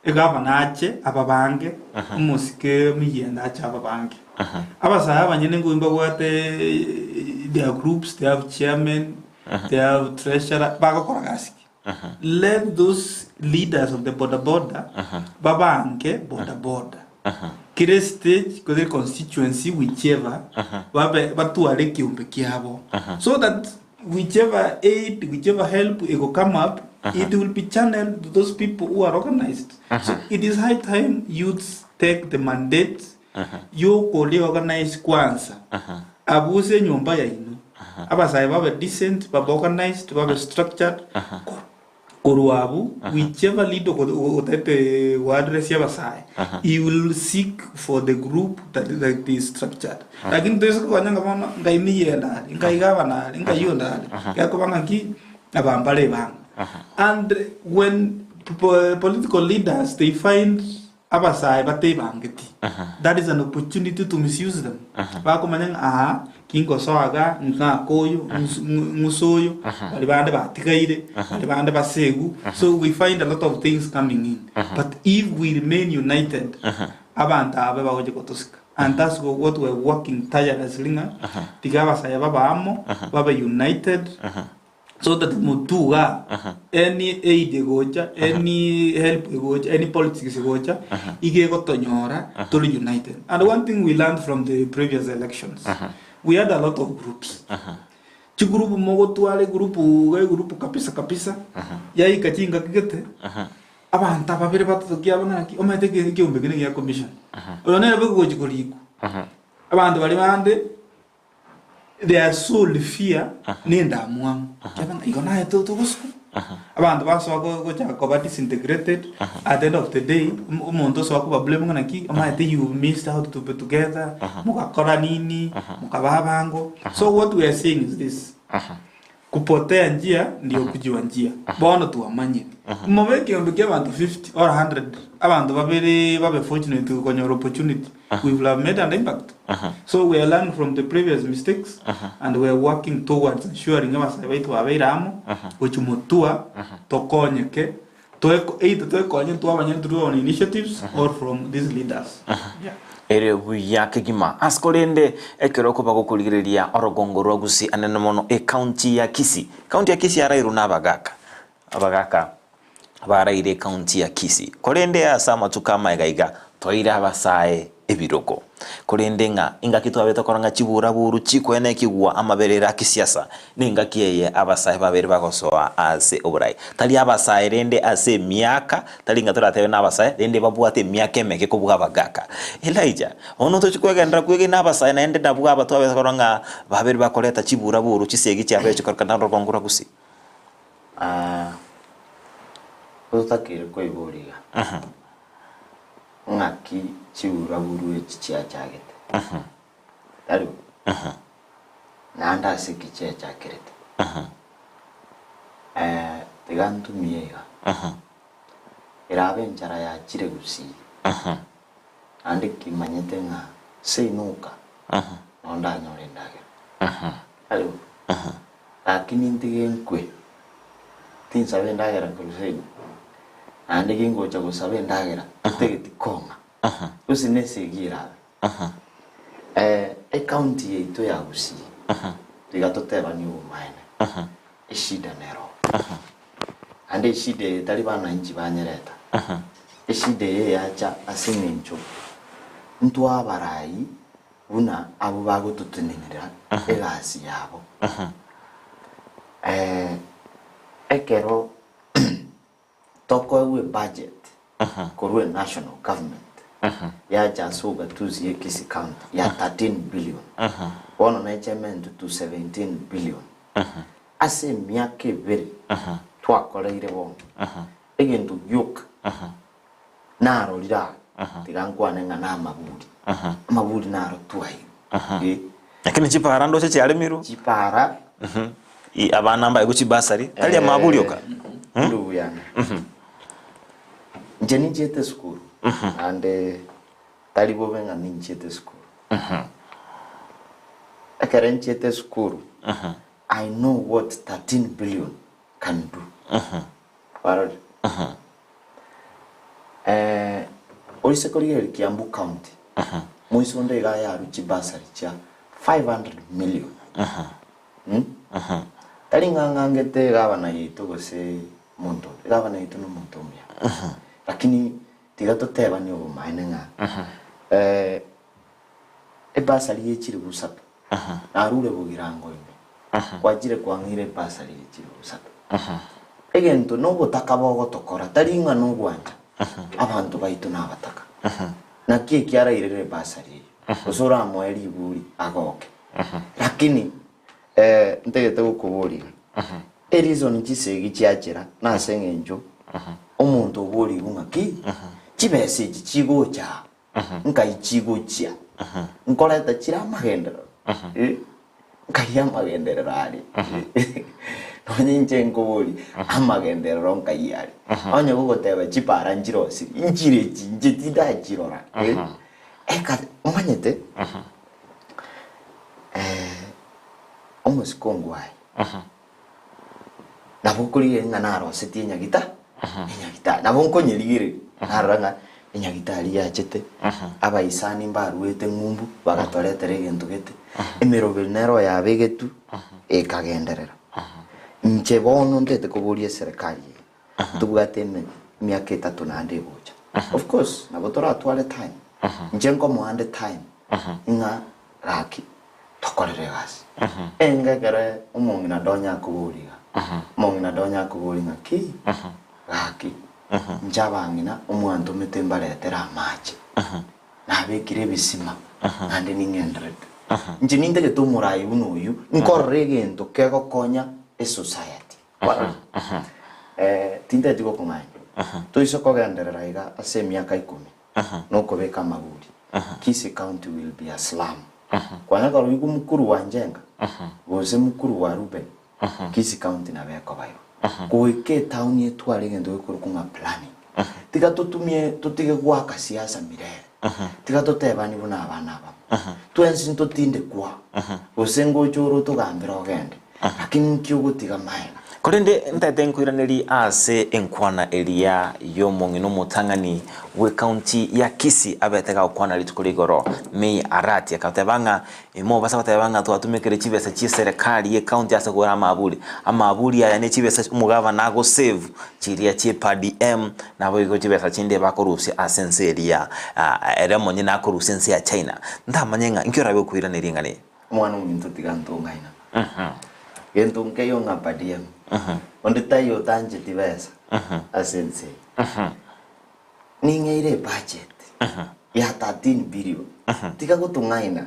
egabanache ababange umusike miyenda acha ababange abasaya abanyene ngumba gwate their groups, they have chairman, they have treasurer bagakora gasiki let those leaders of the border babange border kire stage ko the constituency whichever batuare kiumbe kiabo so that whichever aid, whichever help it will come up, it will be channeled to those people who are organized. So it is high time youths take the mandate. You kole organize kwanza. Abuse nyumba ya inu. Abasai babe decent, babe organized, babe structured. Kuruabu, whichever leader will address Yabasai, he will seek for the group that is structured. Like in this one, and when political leaders they find Abasai, but they that is an opportunity to misuse them. Kingo soaga nga koyo musoyo balibande batikaire balibande basegu so we find a lot of things coming in but if we remain united abantu abe bagoje kotoska and that's what we're working tirelessly tigaba saya baba amo baba united so that mutuga any aid goja any help goja any politics goja ige gotonyora to united. And one thing we learned from the previous elections, we had a lot of groups. Chigrupu mogo tuale grupu kapisa ya ikachinga kigete abanta babere batukia bana ki omete ki umbegene ya commission onera bego jikoliku abantu bali bande they are so fear nenda muam kabana igona eto to gusku abantu baso ko ba disintegrated at the end of the day umuntu so ko blame ngana ki omete you missed out to be together mukakora nini mukababango. So what we are saying is this, kupotea njia ndio kujua njia bono tuamanye momeke ombeke abantu 50 or 100 abantu babe fortunate to konyo opportunity we will have made an impact. So we are learning from the previous mistakes and we are working towards ensuring abasai baitu abeiramo uchumutua tokonyeke to konye tuabanye through on initiatives or from these leaders. Ere buya kigima askolende ekeroko bagukuligireria orogongo rwagusi anene mono county ya Kisii. County ya Kisii arairu nabagaka baraire county ya Kisii kolende asa matuka maigaiga toira abasae ebiroko kolende nga ingakitwa betokoranga chibura buru chikwene kigwa amaberera kisiasa ninga kieye abasae babere bagosoa ase oburai tali abasae rende ase miaka tali ngatora tebe nabasae rende babuate miaka emeke kubuga bagaka Elijah ono to chikwegendera kwege nabasae na ende nabuga abatwa betokoranga babere bakoleta chibura buru chisegi cyabe chikorkana rogongura gusi utakire ko iburiga ngaki chibura buru echicha chagete tari nanda sikiche chakirete tegantu miega irabe njara ya chire gusi ande kimanyete nga seinuka nonda nyore ndage tari lakini ndigenkwe tinsabe ndagera kuluseni ande kingo cha kusabe ndagera tegeti konga usinesegira county yetu ya Gusii tigatoteba ni umaene ishida nero ande ishide talibana inji banyereta ishide yacha asinencho ntu abarai una abo bago tuteninira egasi yabo ekero toko we budget korwe national government ya jasuga tuzi Kisii County ya 13 billion ono na echementu to 17 billion ase miake bere twakoleire bo egento yok naro lira tigankwane ngana maburi naro tuai lakini chipara ndo cheche alimiru chipara abana mbaye kuchibasari tali ya maburi oka ndugu yana nje ninjete skuru ande tali bobenga ninjete skuru akarenjete skuru I know what 13 billion can do. Parod. Oisekori Kiambu County. Muisonde ga ya ruchi basari cha 500 million. Talinga ngangete gavana yitu gose muntu. Gavana yitu no muntu mya. Lakini tigato teba ni obumaine nga. E basari yechiri busatu. Narure bugirango ime. Kwajire kwangire basari yechiri busatu. Egento no botaka bogo tokora talinga no gwanja. Abantu baitu nabataka. Nakie kiara irere basari. Usora mweli buri agoke. Lakini ntegete gukuburi. Reason kisegi cyakira nasengenjo. Omuntu oburi bungaki. Kibese kigo cya. Nkai kigo cya. Nkola takira magendero. Kaya magendero ali. Nonye nkoburi amagendero nkai ali. Onye gugoteba chipara njirosi. Injireji njitida jirora. Eka omanyete. Omusikongwai. Nabukuri nganaro seti nyagita. Nyagita nabunkonyirigire. Naranga nyagita ali yachete. Abaisani mbaruete ngumbu bagatoretere gento gete. Emerobelnero yabegetu ekagenderera. Nche bono ndete kuburie serikali. Tubugate miaka 3 na ndeboja. Of course, nabotora atwale time. Nche nko muande time. Inga raki tokorere gas. Enga gere umongina donya kuburiga. Mongina donya kuburiga ki. Raki. Njabangina umwanto metembaletera amache. Nabekire bisima. Ande ningendred. Nche ninde getumurayi unoyu nkorrege ento kego konya e society. Tinde digo kumai. Tuiso kogenderera iga ase miaka 10. No kobeka maburi. Kisi County will be a slum. Kwana karu igu mukuru wa Njenga. Goze mukuru wa Ruben. Kisi County na beko bayo. Kuike town yetu alegendo yokurukunga planning. Tiga tutumie tutige gwaka siasa mirere. Tiga totebani buna abana ba. Tuensi ntotinde kwa. Osengo choro tugambira ogende. Lakini kiugutiga maina. Korende ntete nkwiraneri ase enkwana elia yomongino mutangani we county ya Kisii abetega okwana litukuligoro mei arati akatebanga imo basa batebanga twatumekere chibesa chi serikali ye county ase gora amabuli aya ne chibesa umugava nago save chiria chi PDM nabo iko chibesa chinde bakorusi asenseria era monye nakorusense ya China ndamanyenga nkyorabe kwiraneri ngane mwana umuntu tigantongaina gentonke yo ngapadiem onde tayo tanje tibesa asense ningeire budget ya 13 billion tika gutungaina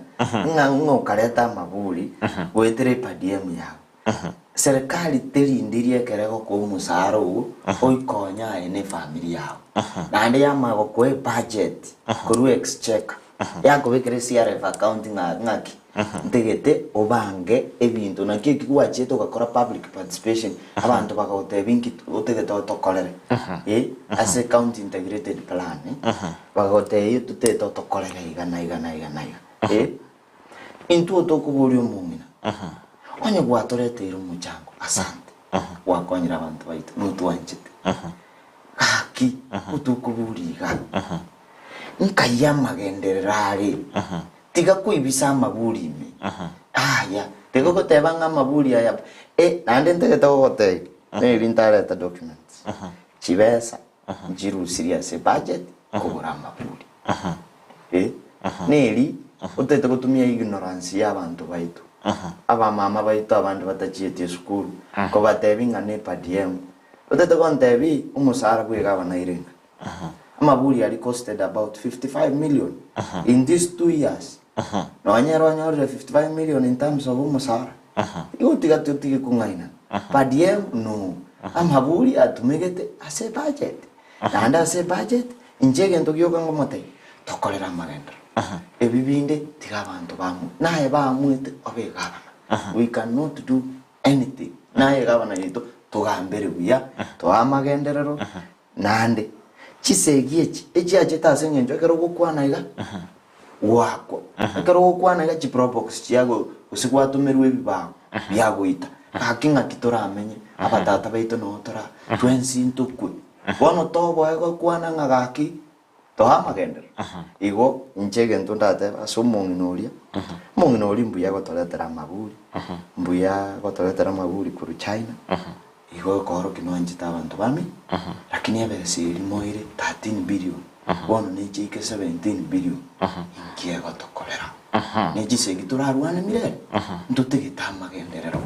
ngo kareta mabuli wetere padiem yao serikali tirindirie kerego ko musaro oikonya ene family yao nande ya mago ko budget kuru exchequer ya ko bekere CRF account ngaki ntegete obange ebintu nakyo kikuwacheto gakora public participation abantu bakotebinki otegete otokolere as a county integrated plan bagote tuteto otokolere igana into otokuburi omumina onye gwatorete iro muchango asante wakonyira abantu baitu nutwanchite aki utukuburiga nkayama genderare tiga kuibisa amaburi me ya tego kotebanga amaburi aya nande ntegeta gote ne lintareta documents chibesa njiru serious budget kubura amaburi neri utete kutumia ignorance y'abantu baitu aba mama baitu abantu batachiete school ko batebinga ne PDM utete kontebi umusara kwegaba na irenga amaburi ali costed about 55 million in these 2 years. No anyaro 55 million in terms of umusara. Igo tiga kungaina. PDM no. Amaburi atumegete ase budget. Nanda ase budget inje gento gyoka ngomote tokorera magendero ebibinde tiga abantu bamu naye bamwite obegabana we cannot do anything naye gabana yito tugambere buya to amagenderero nande chisegie echi achitase ngenjo kero gukwana iga wako kero gukwana iga chi probox chiago usigwatumerwe bibago byagoita akinga kitoramenye abatata baito no tora twensi ntukwe bono tobo ego kwana ngagaki to amagendero igo inchege ntundate asumonginoria monginoria mbuya gotoretera maburi mbuya gotoretera maburi kuru China igo koro kinonjita abantu bami lakini ebesiri moire 13 billion bono nechike 17 billion inkie gotokorera nejisegi turarwana mirere ntutigita amagenderero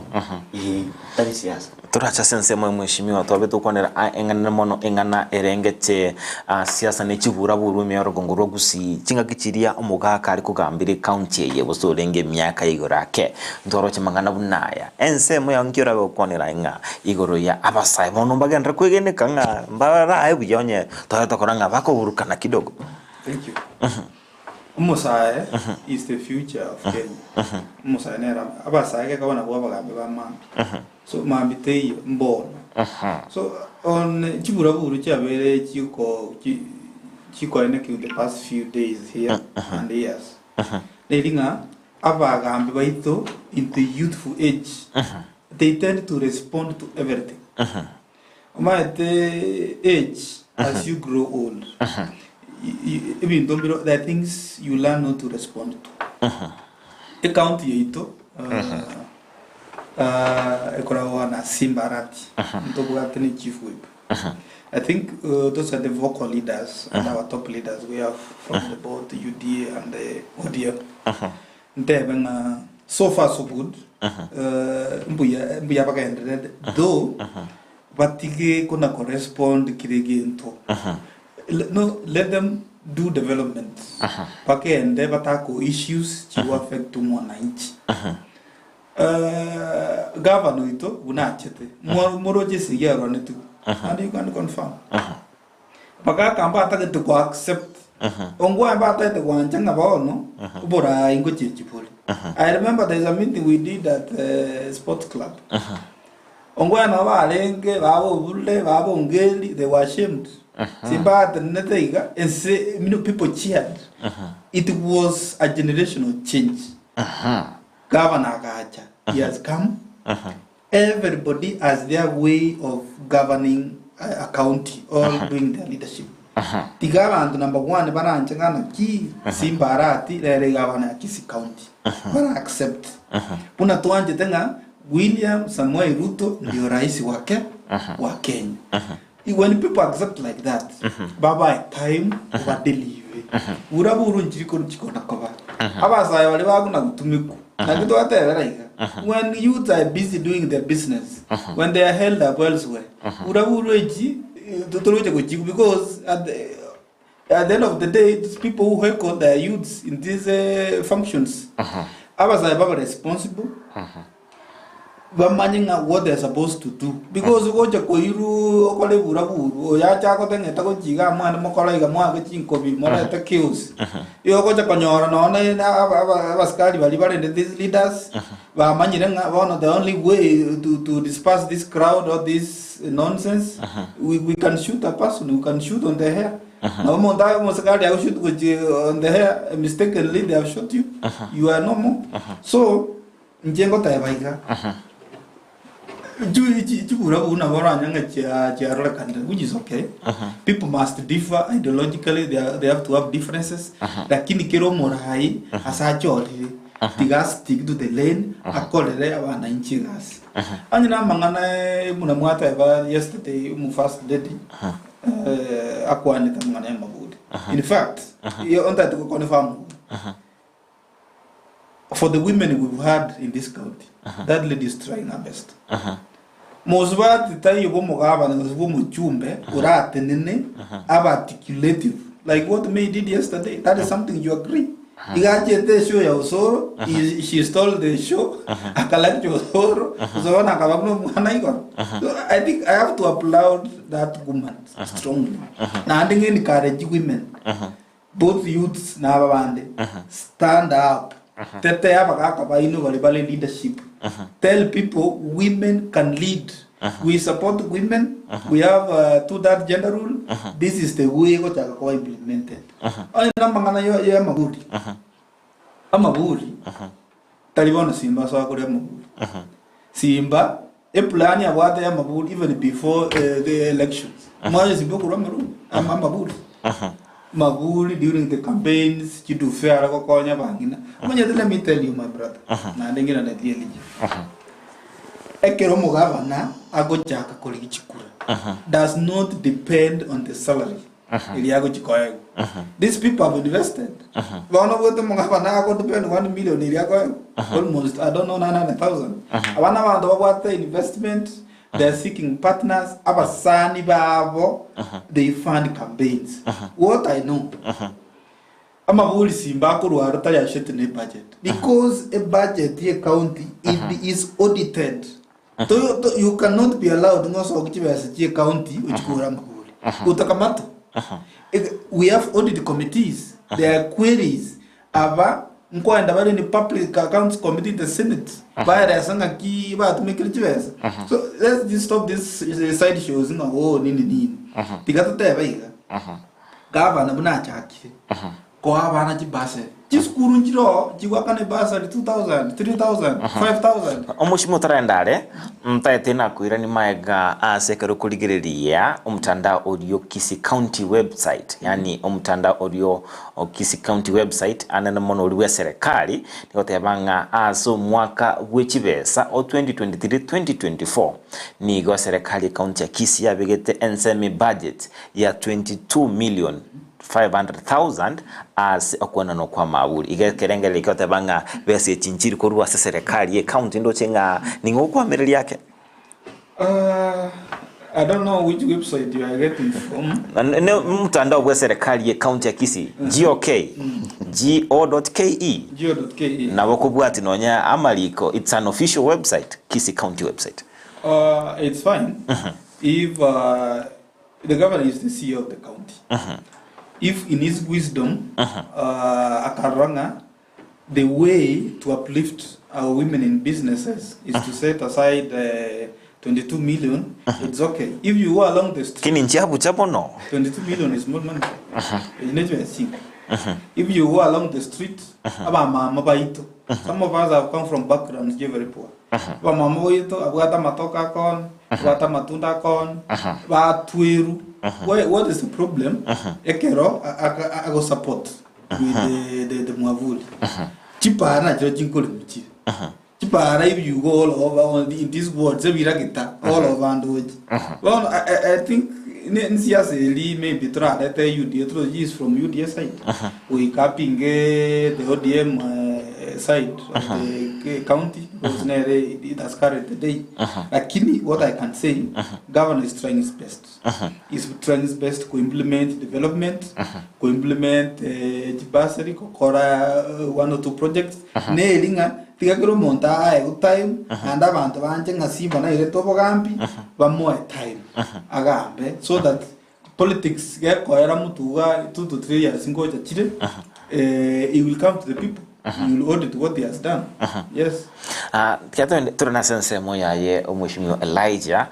tari siasa turacha sense mwe mweshimiwa twabe tukonera engana mono engana erengete siasa nechibura burume orogongoro gusi chinga kichiria omugaka ari kugambire county ye bosorenge myaka igorake ndoro chimangana bunaya ense mwe yangira bokonera inga igoro ya abasai bono mbagendera kwegene kanga mbara aye buyonye toyatoranga bakoburukana kidogo. Thank you. Umusaye is the future of Kenya. Umusaye nera abasaye kabona kuba bagambe ba mambi. So mambi tei mbona. So on chiburaburu chabere chiko in the past few days here and years. Leadinga abagambe baito in the youthful age. They tend to respond to everything. At the age as you grow old. Even though there are things you learn not to respond to. A county ito, ekolawana Simbarati, Ntobugateni chief whip. I think those are the vocal leaders and our top leaders we have from the board, the UDA and the ODM. So far so good. Mbuya bagaendred though, but tige kuna correspond kirege into. No, let them do development. Pake ende batako issues chiwa affect to mwananchi. Governor ito unachete. Moro jesi ya ronetu. And you can confirm. Paka kamba atake to accept. Ongwa mbata to wanchanga baono. Ubora ingo chichipuli. I remember there's a meeting we did at sports club. Ongwa na walenge babo bulle babo ngeli they were ashamed. Simba and say, people cheered. It was a generational change. Governor Gacha, he has come. Everybody has their way of governing a county or doing their leadership. The government number one, Baranchangana ki Simbarati, the governor Kisi County. Bara accept. Puna tuanje tenga William Samuel Ruto ndio rais wake wa Kenya. When people accept like that, bye time over delivery. Uraburu njiko na cover. Abasaya wale baguna gutumiku. Na kitu atera when youth are busy doing their business, when they are held up elsewhere, uraburu eji totoroje kuchiku because at the end of the day, these people who heckle their youths in these functions, abasaya baba responsible. Managing what they're supposed to do because goja koiru okole buraburu ya cha ko tenge ta ko jiga mwana mokola iga mwa ke chinko bi mora ta kills yo goja konyora no na abaskari bali bali these leaders ba manyire nga one the only way to disperse this crowd or this nonsense we can shoot a person, we can shoot on the hair. No more that moskari I shoot on the hair mistakenly they have shot you. You are normal. So njengo ta yabaiga which is okay. People must differ ideologically, they have to have differences. Lakini kero morai asachori tigas stick to the lane akolere abana inchigas. Anjina mangana munamwata eba yesterday mu first lady akwani tamangana mabudi. In fact, on that to confirm for the women we've had in this county, that lady is trying her best. Mosbat tayo go mogaba na go muchumbe urate nene aba articulative like what May did yesterday. That is something you agree. igachete show ya usoro she stole the show akalect usoro so na kabamno mwana iko. So I think I have to applaud that woman strongly na ndinge encourage women both youths na abande stand up tete abaka baino bali leadership tell people women can lead. We support women. We have to that gender rule. This is the way go to implemented. Ai nambangana ya maburi. Amaburi. Talibona Simba so akore maburi. Simba e plan ya wata ya maburi even before the elections. Mwaje Simba kura maru. Maburi. Maburi during the campaigns chitu fair ko konya bangina. Mwenye let me tell you my brother. Na ndengina na tieli. Ekero mugavana agochaka kuri chikura does not depend on the salary ili ago chikoyo. These people have invested. Wana wote mugavana ago depend 1 million ili ago almost I don't know 900,000. Abana bantu babwate investment, they are seeking partners abasani babo, they fund campaigns. What I know Amabuli Simba kurwa rotali ashete ne budget because a budget ye county it is audited. So you cannot be allowed no so kichiba as county uchikura mabuli. Utakamato. We have audit committees. There are queries aba nkwenda bali ni public accounts committee the senate. Baya yasanga ki ba tumekiri chibesa. So let's just stop this side shows no oh nini. Tikatote baiga. Gava na buna chaki. Kwa abana jibase. Jiskuru njiro jiwakane basa 2,000, 3,000, 5,000. Omushimo tarendare mtaete na kuira ni maega asekero kuligereria umtandao audio Kisii County website yani umtandao audio Kisii County website anana mono uliwe serikali nikote banga aso mwaka wechibesa o 2023-2024 ni go serikali county ya Kisii yabegete nsemi budget ya 22,500,000 as okwana no kwa mauli igekerengele ikote banga bese chinchiri korwa serikali ye county ndo chenga ningo kwa mereli yake. I don't know which website you are getting from. Mtandao wa serikali ye county ya Kisii go.ke na wakubwati nonya amaliko it's an official website Kisii County website. It's fine if the governor is the CEO of the county. If in his wisdom, akaranga, the way to uplift our women in businesses is to set aside 22 million, it's okay. If you go along the street, 22 million is more money. If you go along the street, some of us have come from backgrounds very poor. What is the problem? Ekero I go support with the Mwavuli. Chipara judging Kolimichi. Chipara if you go all over in this world, all over the world. Well, I think maybe try that UDA is from UDA side. We capping the ODM side of the county because it has carried the day. Lakini what I can say, governor is trying his best. He's trying his best to implement development, to implement bursary, kokora 1 or 2 projects. Nelinga tigagiro monta ai time and abantu banje ngasimba na ile tobo gambi bamoe time agambe so that politics get koera mutuwa 2 to 3 years ngoja chire it will come to the people. You will audit what he has done. Yes. Kiato turana sense moya ye omwishimio Elijah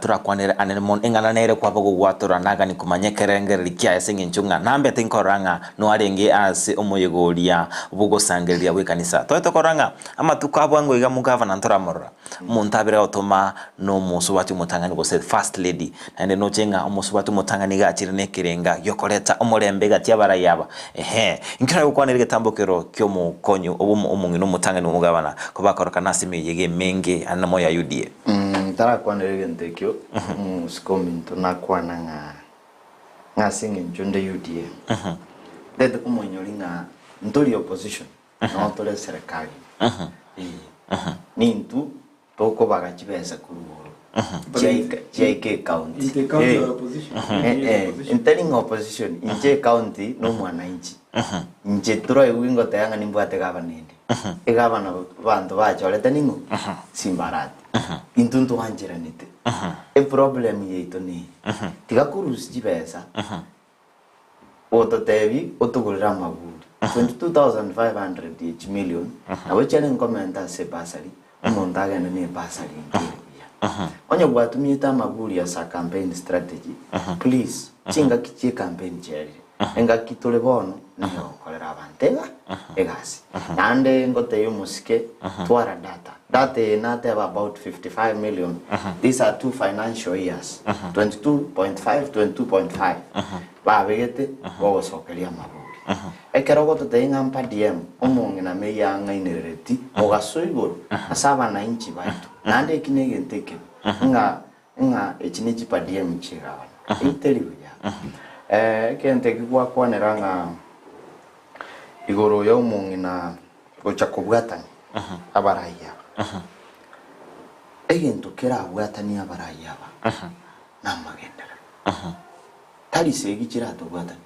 turakwanira anemon engana nere kwa bago gwatura naga ni kumanyekerengere likia esengi nchunga nambe tinkoranga no arenge ase omoyegoria bugo sangeria we kanisa to koranga ama tukabwango iga mugava na ntoramorora muntabira otoma no musu wati mutangani go said first lady ande no chenga omusu wati mutangani ga chirine kirenga yokoreta omolembe gati abarayaba inkira gukwanira getambokero kyomo konyu omungi no mutangani mugabana kubakoroka nasimi yege menge anamo ya UDA tara kwanere ntekyo sikominto na kwananga ngasinge njonde UDA dede kumonyolinga ntori opposition no tole serikali nintu toko bagachibesa kururo JK County. In county or opposition. In telling opposition, in J County, no mwananchi. Nje turoi wingo tayanga nimbwate gavanende. Egavana bantu bacholete ningo simbarati. Intuntu wanjiranite. E problem yeito ni. Tigakurusi jibesa. Oto tevi otugulira mabuli. 22,500 million. Na wechele nkomenta se basari. Umondaga ne basari ngiya. Onye gwatumita mabuli ya sa campaign strategy. Please, chinga kichi campaign cheri. Enga kitole bono niyo kolera bantega egasi. Nande ngote yo musike twara data. Data nate about 55 million. These are 2 financial years. 22.5, 22.5. Ba vegete go sokelia mabuli. Ekero goto tenga mpa DM omonge na meya nga inereti ogasoigoro asaba na inchi baitu. Nande kinege nteke. Nga echinichi pa DM chirawa. Iteliwe ya. Kente kigwa kwaneranga igoro ya umungi na gochakobwatani abaraya egento kera bwatani abaraya na magendera tali segi kira to bwatani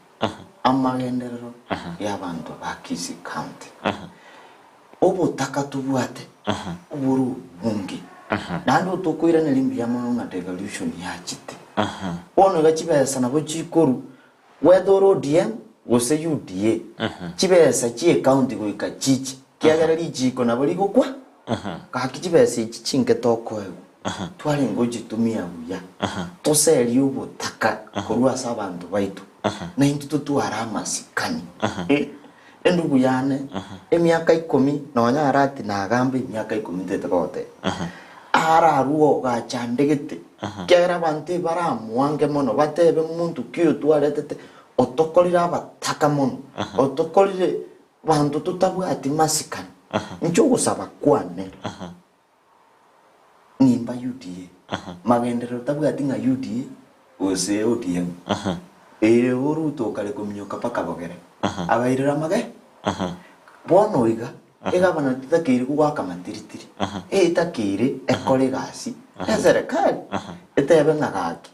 amagendera y'abantu bakisi county obo takatubwate uburu bungi nando tokoira nelimbi ya mwana devolution ya chite ono gachibesa nabo chikoru wedoro DM gose UDA chibesa chi account goika chichi kiagara lijiko nabo ligokwa ka kichibesa chichinge toko twali ngoji tumia buya toseli ubo taka korwa sabantu baitu na intu tuarama sikani endugu yane emyaka 10 nonya arati na gambe emyaka 10 tetekote ara ruo ga chandegete kera bante bara muange mono batebe muntu kyo tualetete otokolira bataka mono otokolire bantu tutabwati masikani ncho gusaba kwane nimba UDA magendero tabwati nga UDA ose ODM oruto kale kumnyoka paka bogere abairira mage bono iga egabana tutakiri kuwaka matiritiri itakiri ekole gasi serikali etebe ngakaki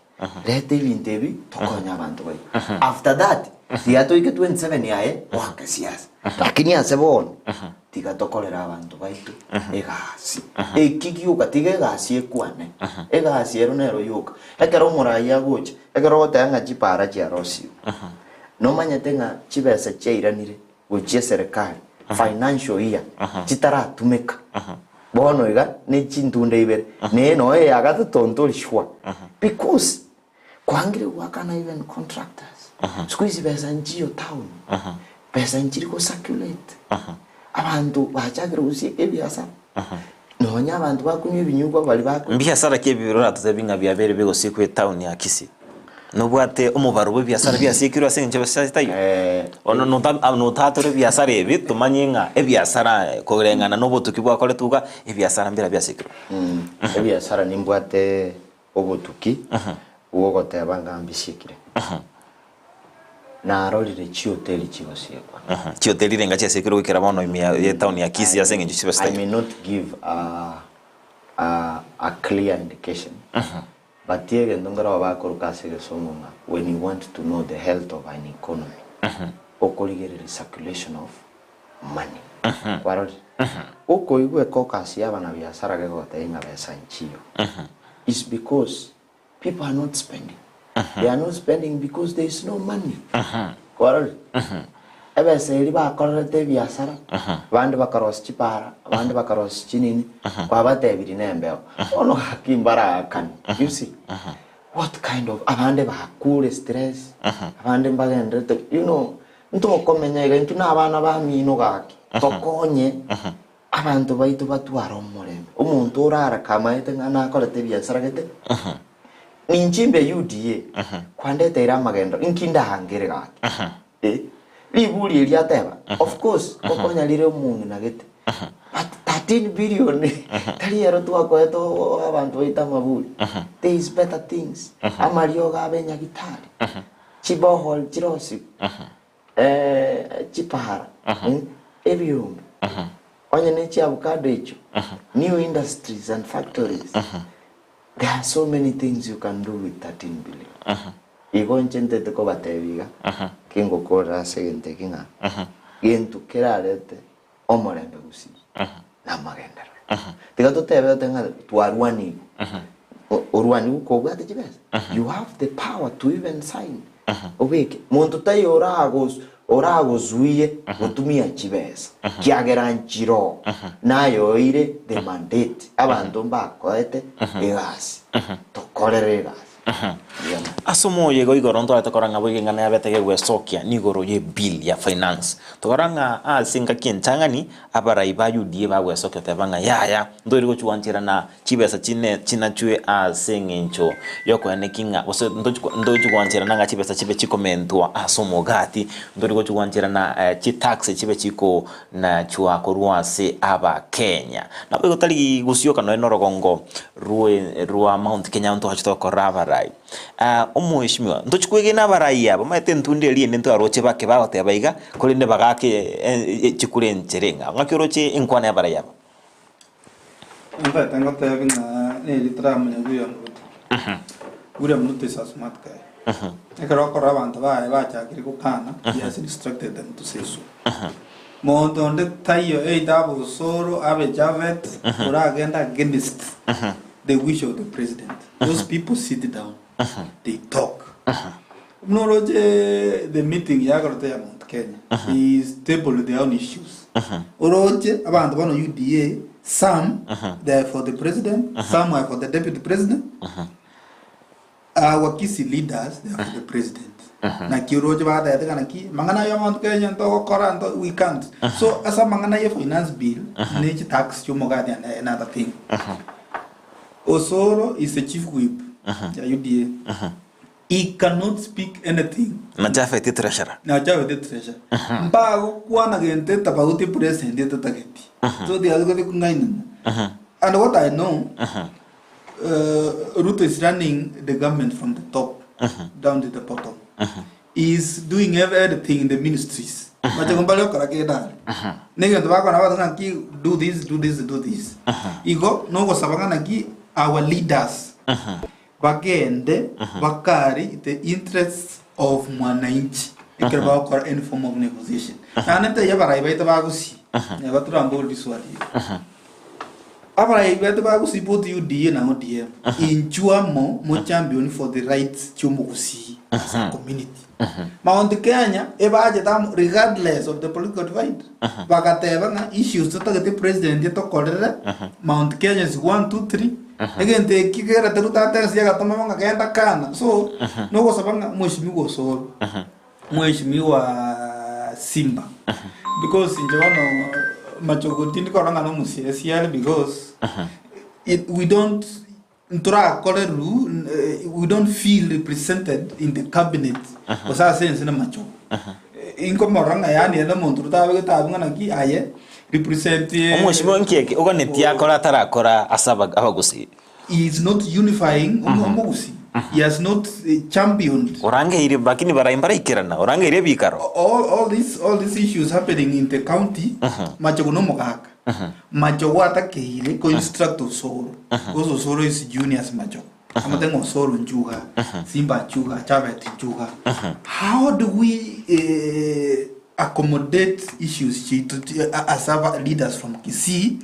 lete ibintebi tokonya abantu bayi after that tiato ike 27 yae waka siasa lakini asebono tiga tokolera abantu baitu egasi ekigiuka tiga gasi ekwane egasi ero nero yuka ekero muraya gocha ekero gotanga chipara chia rosi no manyatenga chibesa cheiranire gochie serikali financial year chitaratumeka bono iga ne chindunde ibere ne no agata tonto lishwa because kwangire wakana even contractors squeeze pesa njio town pesa njiri ko circulate abantu bachagire usike biasa no nya abantu bakunye binyugwa bali bako biasara kebirora tuzabinga byabere bego sikwe town ya Kisi nubwate umubaro w'ebyasara byasikirwa senje basitayo ono no tatore byasara ebi tumanyenga ebyasara korengana n'obutuki bwakole tuga ebyasara mbira byasikirwa ebyasara nimbwate obutuki uwogote abangambishikire na rolire chioteli chibosiekwa chioteli renga chesikirwa ikira bono ya town ya Kisi ya senje chibasitayo I may not give a clear indication but here ndongara bakorukasire somunga when you want to know the health of an economy okoligere circulation of money kwaroli okoigwe kokasi abana biasara gegote inga besa nchio is because people are not spending they are not spending because there is no money kwaroli ebese iri bakorete biasara bandi bakarosi chipara bandi bakarosi chinini kwa batebiri nembeo ono hakimbara kan you see what kind of abande bakure stress abande mbagende you know ntumo komenyega ntuna abana bamino gaki tokonye abantu baitu batwara omurembe umuntu urara kamaete ngana akorete biasara gete ninchimbe UDA kwandete ira magendo inkinda hangere gaki libuli eliateba of course kokonya lire umungi nagete 13 billion tali yaro twako abantu baita mabuli there is better things amario gabenya gitari chibohol chirosi chipara ebyumba onye nechi avocado echo new industries and factories There are so many things you can do with 13 billion. Igonchente te ko batebiga. Kingo kora segente kinga. Yentu kerarete omorembe gusi. Na magendera. Tiga to tebe tenga tuarwani. Orwani ko bate jibes. You have the power to even sign. Obeke muntu tayo oragos zuiye gutumia chibesa kiageranchiro nayo ire the mandate abantu mbakoete egasi tokorere egasi asomo yego igoronto atokoranga bwingana yabetege gwesokia nigoro ye bill ya finance tokoranga asinga kintangani abarai ba UDA ba gwesokia tebanga yaya ndori gochuanchira na chibesa chinachwe asengencho yoko enekinga ose ndoju gwanchira nanga chibesa chibe chikomentwa asomo gati ndori gochuanchira na chi tax chibe chiko na chwa korwase aba Kenya na bego tali gusioka no enorogongo ruwa Mount Kenya nto hachitokoraba omuheshimiwa ntochikwege n'abarayi abo maite ntunde liye nento aroche bake bagote abaiga kolinde bagake chikure ncherenga ngakoroche inkwana y'abarayi abo nta tango tebinga ne litra manya guya muto guya muto is a smart guy ekaro kora abantu bachakire kukana he has instructed them to say so mondo nde tayo double soro abe javet ora agenda against the wish of the president. Those people sit down, they talk. Oroje the meeting yagote ya Mount Kenya is table their own issues. Oroje abantu bano UDA, some they are for the president, some are for the deputy president. Our key leaders they are for the president. Na kiroje bada ya kana ki mangana ya Mount Kenya ndo kora ndo we can't. So asa mangana ya finance bill, nature tax chumoga and another thing. Osoro is the chief whip. UDA. He cannot speak anything. Najafe the treasurer. Najafe the treasurer. Mbago kwana gente tabaguti president de taketi. So the other kungaina. And what I know, Ruto is running the government from the top down to the bottom. He is doing everything in the ministries. Machakumbalo karakeda. Nega tabako na watu naki do this, do this, do this. Igo no go sabanga naki our leaders bagende bakari the interests of mwananchi ikiraba kwa any form of negotiation anata yabara ibaita bagusi yabatura mbol diswali abara ibaita bagusi both UDA na ODM injua mo champion for the rights chumugusi as a community Mount Kenya ebaje tam regardless of the political divide bagateba na issues to the president to kolere Mount Kenya is 1 2 3 again the kigera teruta tens yaga tomanga kaenda kana so no go sabanga mheshimiwa so mheshimiwa Simba because in Joano machogotini koranga no musiesial because we don't we don't feel represented in the cabinet osa sense na macho inko moranga yani enda muntu tawe tawe naki aye represent omweshimo nkeke ogonetia akora tarakora asaba abagusi he is not unifying omugusi he has not championed orangeire bakini baraimbara ikirana orangeire bikaro all these issues happening in the county macho no mokaka macho watakeile ko instruct Osoro because Osoro is juniors macho amatengo Osoro njuga Simba njuga Chabet njuga how do we accommodate issues as our leaders from Kisii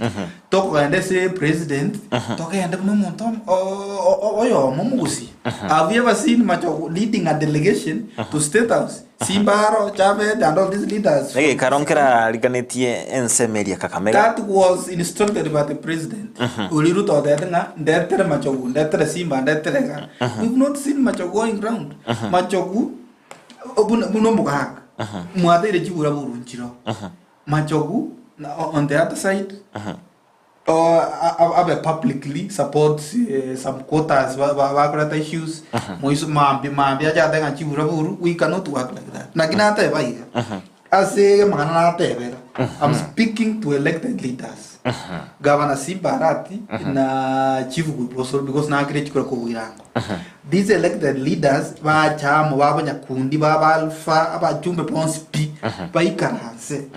talk and say president talk and no montom oyo momugusi have you ever seen macho leading a delegation to State House Simbaro Chabet and all these leaders hey karonkera liganetie ensemeria Kakamega that was instructed by the president uliruto that ndetere macho ndetere Simba ndetere we've not seen macho going round macho buno mugaka Mwadere jibura burunchiro machogu on the other side abe publicly support some quotas bakurata issues moiso mambi aja denga jibura buru we cannot work like that nakina ta baiga ase magana na tebera I'm speaking to elected leaders Governor Simbarati na Chief Gubosol because na kire chikora ko wirango these elected leaders ba chamo baba nyakundi baba alpha aba jumbe ponspi ba ikaranse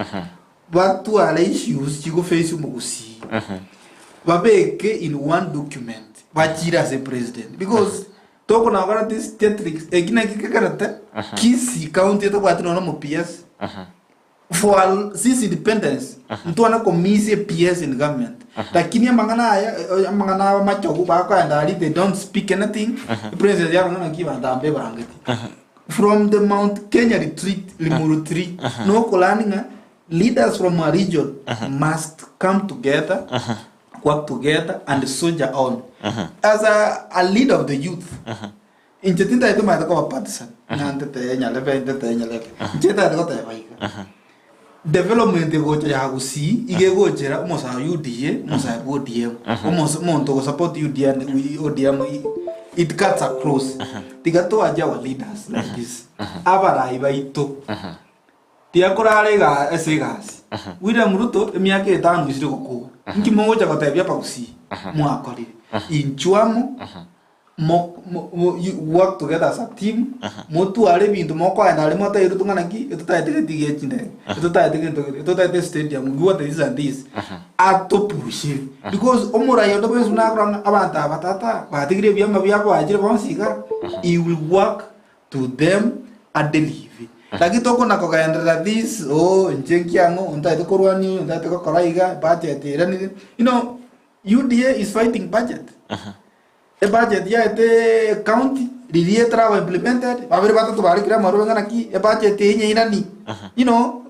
batu ala issues chigo face mugusi babeke in one document bachira as a president because toko na gora this theatrics egina kikakarata Kisii county to kwatino no PS for since independence mtwana komisi PS in government lakini amangana machogo bakanda they don't speak anything the president yakona kibanda mbe barangati from the Mount Kenya retreat Limuru 3 no kolaninga leaders from a region must come together work together and soldier on as a leader of the youth injetinda ito maita ko partisan nante te nyalebe njeta ko te baika development go ya gusi ige go jera umosa UDA umosa ODM umosa monto go support UDA and ODM it cuts across tigato aja wa leaders like this abara ibaito tiakorarega esegas William Ruto emiaka 5 isire goku nkimoja gotebia pagusi mwakorire inchuamo work together as a team motu ale bintu moko ana moto irutungana ki etutaitire tigechinde etutaitire stadium what is and this atopushi because omura yondo bwe suna granga abantu abatata batigire byama byabo ajire bonsiga he will work to them at the live lagi toko na kokaendera this njenkiango ntaite korwani ntaite kokoraiga budget irani you know UDA is fighting budget the budget ya the county lilie travel implemented babere batatu bari kira maruwenga naki e budget yenye inani you know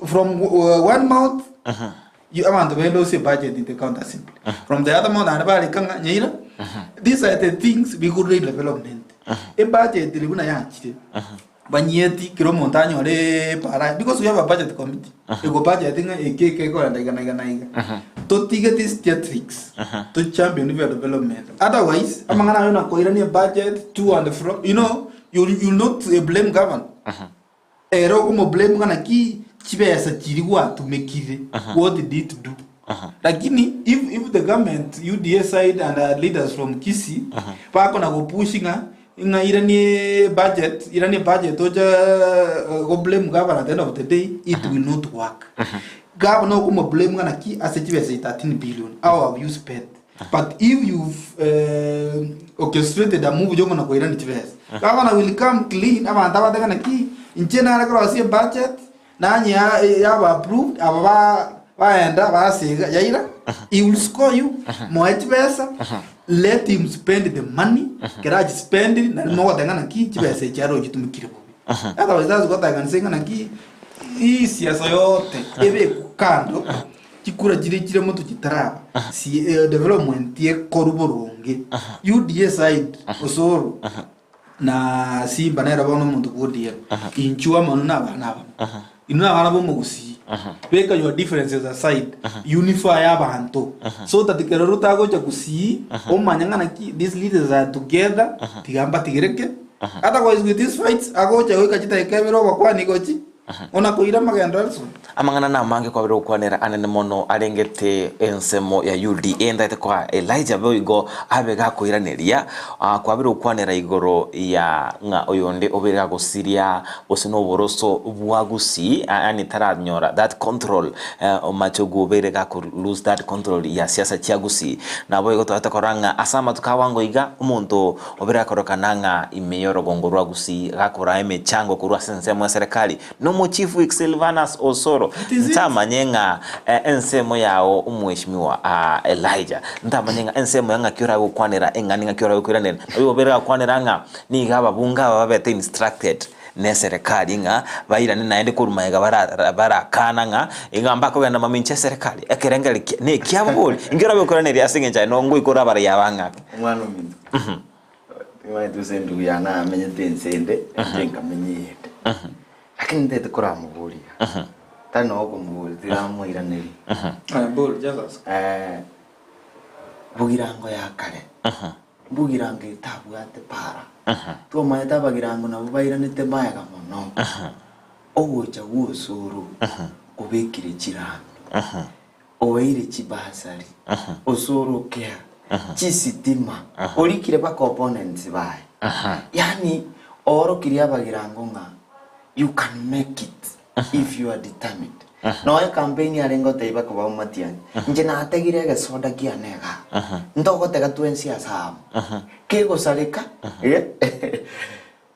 from one month you amount of windows budget in the county simply from the other month anabari kanga nyeira these are the things we could development e budget libuna yachite banyeti kiro montanyo le para because we have a budget committee ego budget inga ekeke ko ndaiga to tiga this theatrics to champion development otherwise amangana yona ko irani budget to and from you know you not blame government ero como blame kana ki chibesa chiriwa tumekire what they did to do lakini if the government UDA side and leaders from Kisii pako na go pushing inga irani budget oja go blame government at the end of the day it will not work government kuma blame ngana ki asechive 13 billion how have you spent but if you've orchestrated a move jongo na ko irani chives government will come clean abantu abataka na ki inchena cross budget nani ya approved aba baenda basiga yaira he will score you more pesa let him spend the money garage spend na no wadanga ki chibese charo gitumikire bobi otherwise that's what I can say na ki hii siasa yote ebe kando chikura chire moto chitaraba si development ye koruboronge UDA side osoro na simba na rabono muntu kudia inchua manuna bana ina bana bomo gusi beka your differences aside unify abantu so that keroro tago cha gusi o manyanga na ki these leaders are together tigamba tigireke otherwise with these fights ago cha weka chita ekebero bakwa nigochi ona koira magendo also amangana na mange kwa biro kwanera anene mono arengete ensemo ya UDA ndate kwa Elijah Boigo abega koiraneria kwa biro kwanera igoro ya nga oyonde obega gosiria osino boroso bwagusi ani taranyora that control machogo obega ko lose that control ya siasa chiagusi na boigo to koranga asama tukawango iga umuntu obera korokananga imeyoro gongorwa gusi gakora emechango kurwa sensemo ya serikali no mo chief Silvanus Osoro ntamanyenga ensemo yao umweshimiwa Elijah ntamanyenga ensemo yanga kyora gukwanira engani kyora gukiranira obera kwanira nga ni gaba bunga babete instructed ne serikali nga baira ni naende kurumaga barakana nga ingamba ko yanda maminche serikali ekerengeli ne kyabuli ingera gukiranira asingenja no ngo ikora bara yabanga mwana mindu mwana tusendu yana amenye tensende tenga menyete lakini ndete kora mubulia tano ko mubulira muiraneri bol jesus bugirango ya kare bugirango itabwate para to mayata bagirango na bubayiranete bayaga mono ogocha wosuru kubekire kirano oweire kibasari osuru kya chisitima olikire ba components bae yani oro kiria bagirango nga you can make it if you are determined no campaign yarengo teiba ko ba matian nje na ategire ge soda kia nega ndoko tega tuensi asam ke go salika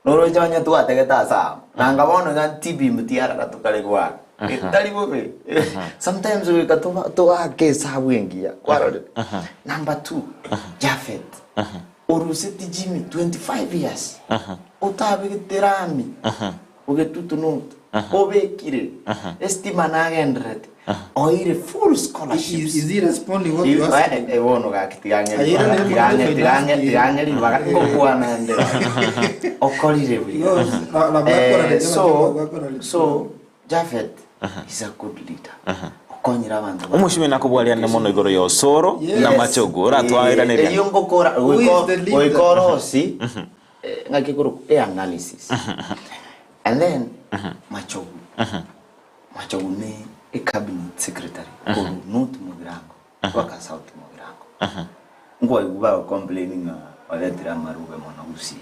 no ro janya tu atege ta asam nanga bono gan tv mutiara ra tukale kwa tali bobe sometimes we ka to ke sawengia kwaro number 2 Jafet oruseti Jimmy 25 years utabe terami oge tutunut obe kire estima na gendret oire full scholarship Is he responding what you asked? Wono ga tirange li baga ko kuana ande okolire buli so Jafet is a good leader okonyira abantu umushime nakubwalia ne mono igoro yo soro na machogora twaira ne iyo ngokora oikorosi ngakikuru analysis and then machogu ne a cabinet secretary ko not mugirango waka south mugirango ngwa uba complaining waletira marube mona usi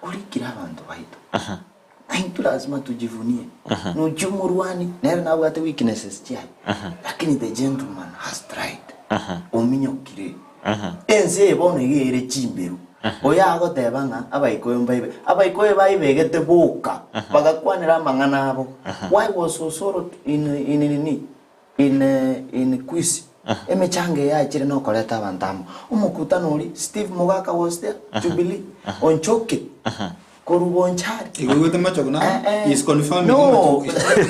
urikira abantu baito aintu lazima tujivunie no jumurwani nera na wate weaknesses chai lakini the gentleman has tried ominyo kire ense bono yere chimberu oyago tebanga abaikoyo baibegete boka bagakwanira mangana abo why was so sort in quiz emechange ya chire no koleta abantamu umukutano uri Steve Mugaka was there Jubilee on choke korubonchari Igwete macho na is confirming no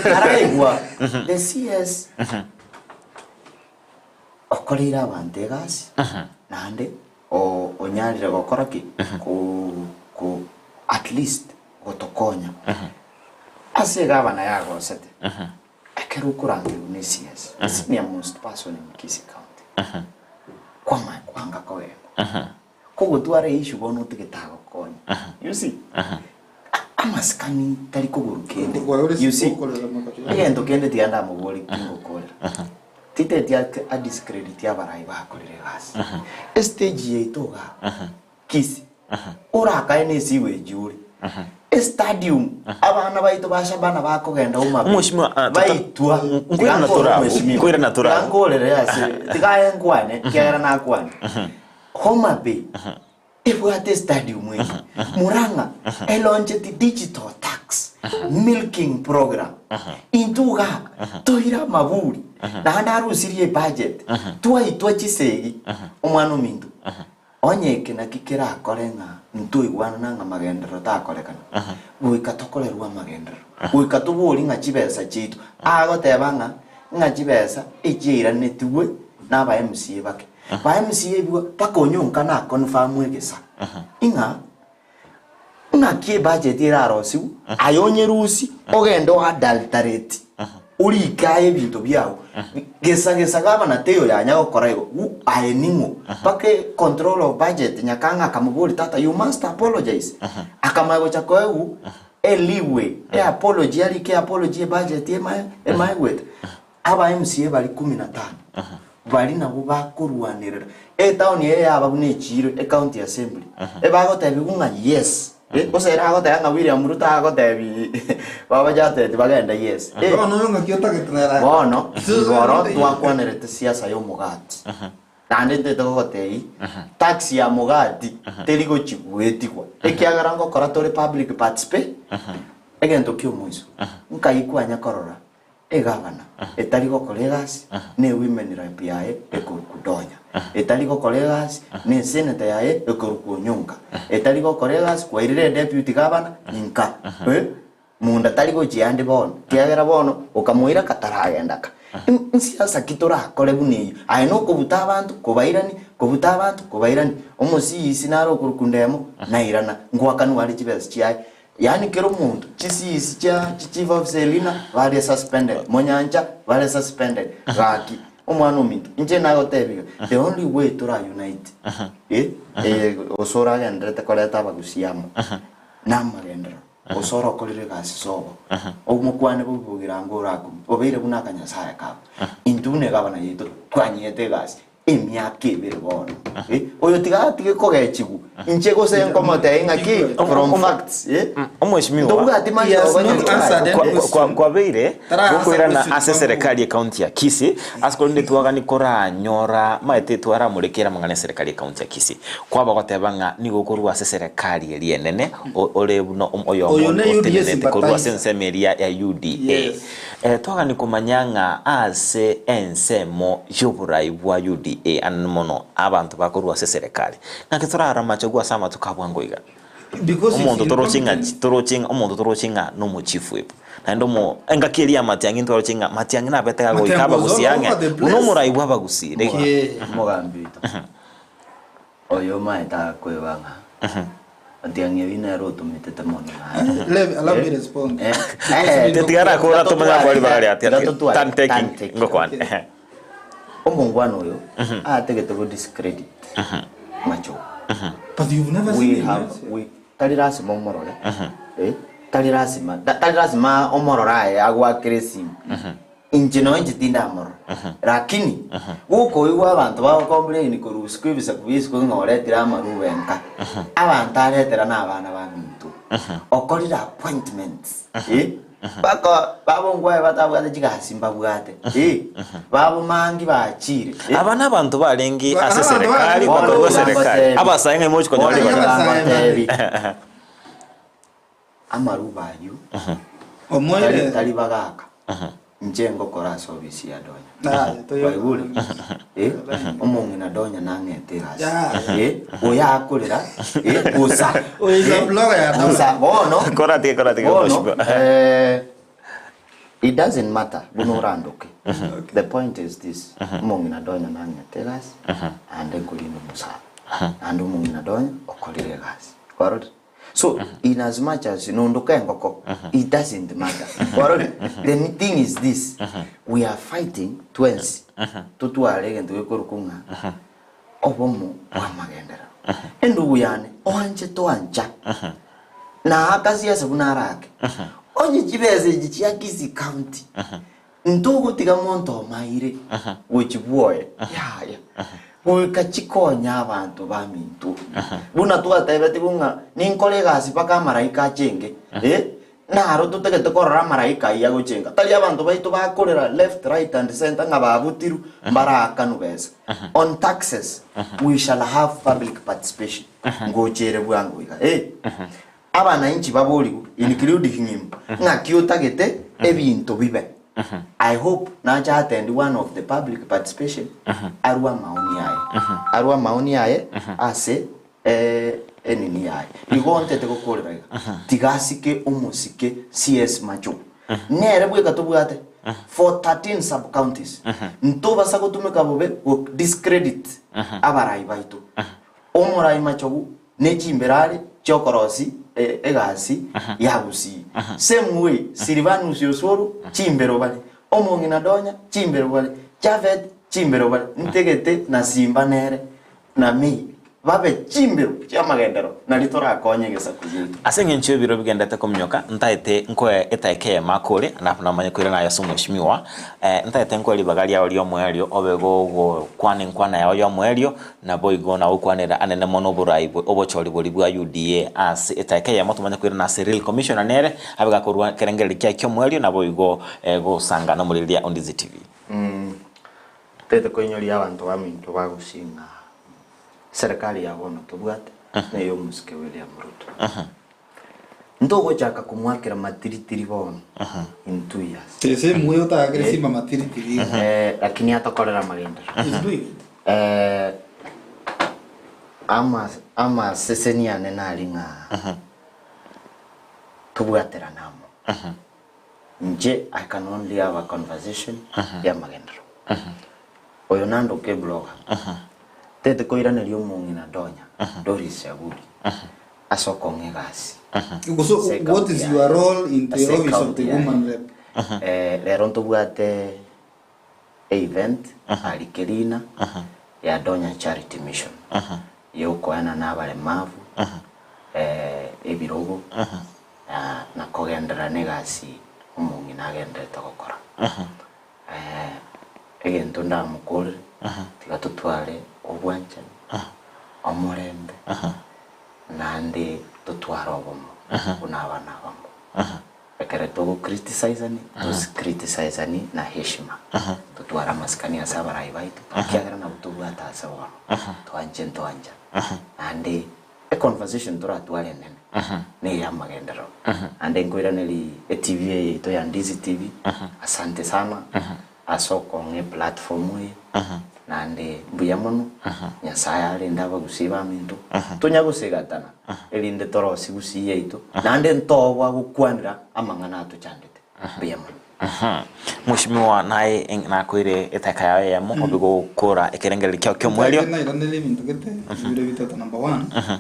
araigwa the CS okorira bantegas nande o onyarire gokora ki ku at least gotokonya ase gavana yago sete akeru kurange unisias ni most person in Kisii County kwa kwanga kowe kogo tuare issue bono tiketago konya you see amaskani tari kogurukende you see yendo kende tianda mugori kingo kolera tite tia a discredit ya barai ba kolere gas stage yeitoga Kisii ora kaine siwe juri stadium abana baito bashabana bakogenda uma umushima baitwa kwira natura ngolere ase tigaye ngwane kyara nakwane Homa Bay ibwate stadium we Muranga elonche the digital tax milking program intuga toira maburi na ndarusirie budget tuaitwa chisegi omwana mindu onyeke na kikira korenga ntu igwana nanga magendero ta korekana guika tokolerwa magendero guika tuburi nga chibesa chitu agotebanga nga chibesa ejira netwe na ba MCA bake ba MCA bwa pakonyonka na confirm wegesa inga kie budget irarosiu ayonye rusi ogendo adulterate uri kae bintu byao gesa gaba na teyo yanya gukora yo ayeningo pake control of budget nyakanga kamuguri tata you must apologize akamago chako eliwe apology ali ke apology budget ema wet aba MCA bali 15 bali nabo bakurwanirira town ye yaba bunechiro county assembly bagotebi kunga yes osera agotanga William Ruto agotebi baba jate bagenda yes no ngakiota ketrera bono goro twakwanerete siasa yo mugati nande tetogotei taxi ya mugati terigo chigwetikwa ekiagara ngokora tore public participate egento kyo muiso nkaikwanya korora egabana etarigo kolegas ne women rep yae ekorukudonya etarigo kolegas ne senator yae ekorukunyonga etarigo kolegas kwa ile deputy governor inka munda tarigo jiande bono kiagera bono okamuira kataragenda nsiasa kitora kole buni ayino kubuta abantu kubairani omusi sinaro kurukundemo nairana ngwakanu wali chibes chiai yani kero mundu chisisi cha chief of Selina wale suspended Monyanja wale suspended Raki omwana omintu nje nayo tebiga the only way to unite osora gendrete koleta bagusiamo namagendera osoro kolire gasi sobo omukwane bubugira ngorako obere bunakanya saya ka intune gabana yeto twanyete gasi emyake bere bono oyo tigatige kogechigu inche gose nkomote ngaki from facts omweshimiwa ndobuga ati maji kwa beire gukwira na ase serikali county ya Kisii askolinde twagani kora nyora maete twara murekera mangane serikali county ya Kisii kwa bagotebanga ni gukorwa ase serikali eri nene ole buno oyo korwa sensemeria ya UDA twagani kumanyanga ase ensemo yoburai bwa UDA anomono abantu bakorwa ase serikali nakitora machagua sama tukabwangoiga omuntu torochinga no mu chief whip na ndomo engakiria matiangi torochinga matiangi na betega goikaba gusiange uno murai bwa bagusire mogambito oyo maeta kwebanga matiangi bina roto mitete mono allow me respond tetigara ko rato manya bali bagari atia tan taking ngokwan omongwano oyo ategete go discredit macho but you've never seen it. Talirasi momorore talirasi ma omorora agwa kresi injino injitinda amoro lakini uko iwa abantu ba complain ko rusiko bisa kubisi ko ngoretira amarubenka abantu aretera nabana bamuntu okorira appointments bako babo ngwaye batabwate jigasimba bwate babo mangi bachire abana abantu barengi ase serikali bakorwa serikali abasaye ngai mochi konyole batebi amarubayu omwele tali bagaka njengo kora service ya donya bayibule omongina donya nangetera oya akorera usa oya blogger ya usa bono kora moshbo it doesn't matter bunorandoke the point is this omongina donya nangetera ande kulino musa ande omongina donya okorire gas korot. So, in as much as you know, it doesn't matter. The thing is this: we are fighting twice. To argue and to kurukunga. Obomo wamagendera. Endo uyane oanje to anja. Na akazi ya sabunarake. Onye jibeze jichia Kisii County. Ntogo tiga monto maire. Which boy? Yeah. Kachikonya abantu bamintu buna tuatebeti bunga ninkolega sipaka maraika chenge naro tutegete korora maraika iya gochenga tali abantu baitu bakorera left right and center ngababutiru mbaraka nubeza on taxes we shall have public participation ngochere bwangu iga abana inchi baboligu including him ngakiotagete ebintu bibe. I hope naja attend one of the public participation arua maoni yae ase enini yae igonte te gokorera tigasike umusike CS macho nere bweka tobwate for 13 sub counties ntoba sagotumeka bobe discredit abarai baitu omorai macho nechimberare chokorosi egasi yagusi same way Silvanus Yosoro chimbero bali omongina donya chimbero bali Javed chimbero bali ntegete na Simba nere na mi babe chimbero chamagendero na litora akonye gesa kuzitu asenge nchyo biro bigendete komnyoka ntaite nkoe etaike makore na manye kwira na yaso mweshimiwa ntaite nkoe libagari ya olio mwelio obego kwane nkwana ya olio mwelio na boigo na ukwanera anene mono burai obochori bolibwa UDA as etaike ya moto manye kwira na Cyril Commissioner nere abiga korwa kerengeri kya kyo mwelio na boigo go sanga no mulilia Ondizi TV tete koinyori abantu bamintu bagusinga serikali ya bono tubwate na yo musike William Ruto ndogo chaka kumwakira matiritiri bono in 2 years tese muyo ta agresiva matiritiri lakini atakorera magenda ama sesenia nenalinga tubwatera namo nje I can only have a conversation ya magenda oyo nando ke blogger tete koira nerio mungina donya Doris Yaburi asoko ngegasi so what is your role in the office of the woman rep lero ntobwate event alikelina ya donya charity mission yokoana n'abalemavu ebirogo na kogendera negasi umungina agendete gukora egento ndamukore tigatutware obwanchani omurembe nandi tutwara obomo unabana bambo ekere togo criticizani criticizani na heshima tutwara maskani asabarai baitu kiagera na butubwata asabono twanjenta nandi a conversation turatware nene ne ya magendero ande nkoiraneli TV to ya Ndizi TV asante sana asoko nge platform ye nande mbuyamono nyasaya ali ndaba gusiba mintu tunyagusigatana elinde toro sigusiye ito nande ntobwa gukwanira amangana atuchandete mbuyamono Mheshimiwa naye nakwire etaka yawe ya mo obigo kora ekerengeli kyo mwelio na iranele bintu gete bire bitata number 1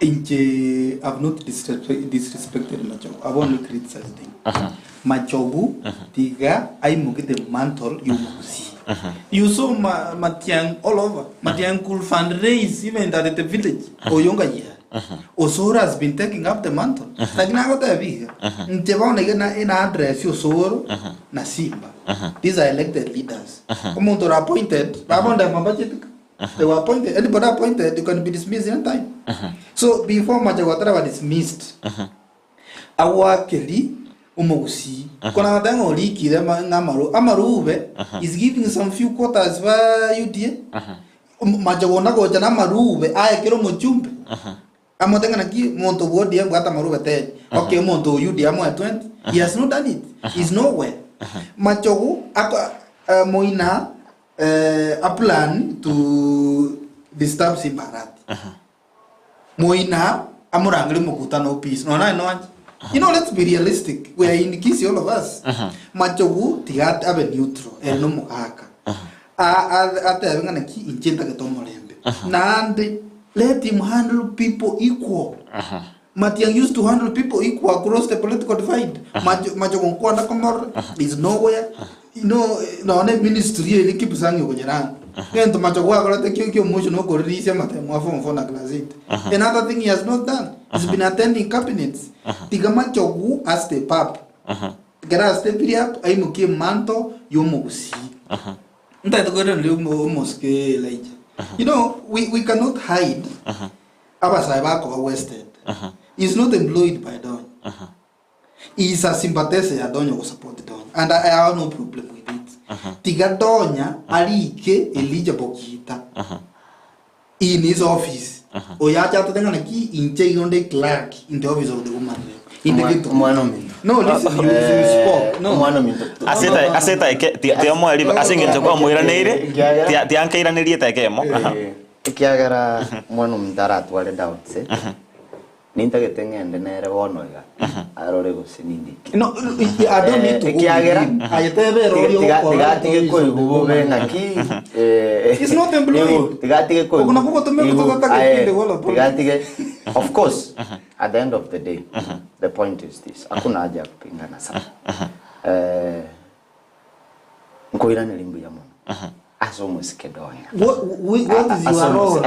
inje I've not disrespected Machogu. I've only criticized him. Machogu tiga I mugite mantle you see. You saw Matiang all over. Matiang could fundraise even at the village or younger year. Osoro has been taking up the mantle. Like na got a big. Ntebona in address you Osoro na Simba. These are elected leaders. Omonto appointed. Babonda mabajeti. They were appointed. Anybody appointed, they can be dismissed in time. So before Majawatara was dismissed, our Kelly Umusi, Konatang Oliki, Amaruve is giving some few quotas for UDA. Majawona go to Amaruve, I kill Mojumbe. I'm not going to give Monto Wodi and Guatamaruve 10. Okay, Monto UDA 20. He has not done it. He's nowhere. Machogu, Moina. A plan to disturb Simbarati. Moina, Amurangli Mokutano peace. No, you know, let's be realistic. We are in the kiss, all of us. Machogu, Tiat Abe neutral, and no Mohaka. At the key in Chintagatomorembe. Nandi, let him handle people equal. Matiang used to handle people equal across the political divide. Machogu Kwanda Komor is nowhere. You know, no ministry really keep saying you can. Then to Machogu got the Kyo motion no go reason Matamafon for Nagrazit. Another thing he has not done, he's been attending cabinets. Tigamachogu as the pap. Get us the period, I muki manto, you musi. That go to mosque later. You know, we cannot hide. Abasabako wasted. He's not employed by Don. He's a sympathizer, Donya was supported Don. And I have no problem with it. Tiga Donya, Alike, Elijah Bokita in his office. Oyacha to the key in taking on the clerk in the office of the woman. In the no, listen, you spoke. No, Aseta, Tiamo, I think it's a Moira Nere, the Anka Nerieta came. Kiagara Monum Darat, what it out, say. Ninta getting and the Nere Wonoga. I wrote it Sinindi. No, I don't need to Kiagara. I tell it's not employed. Of course, at the end of the day, the point is this. Akuna aja kupingana sana. Nkoira nelimbu ya mono. Asomos kedonya. What is your role?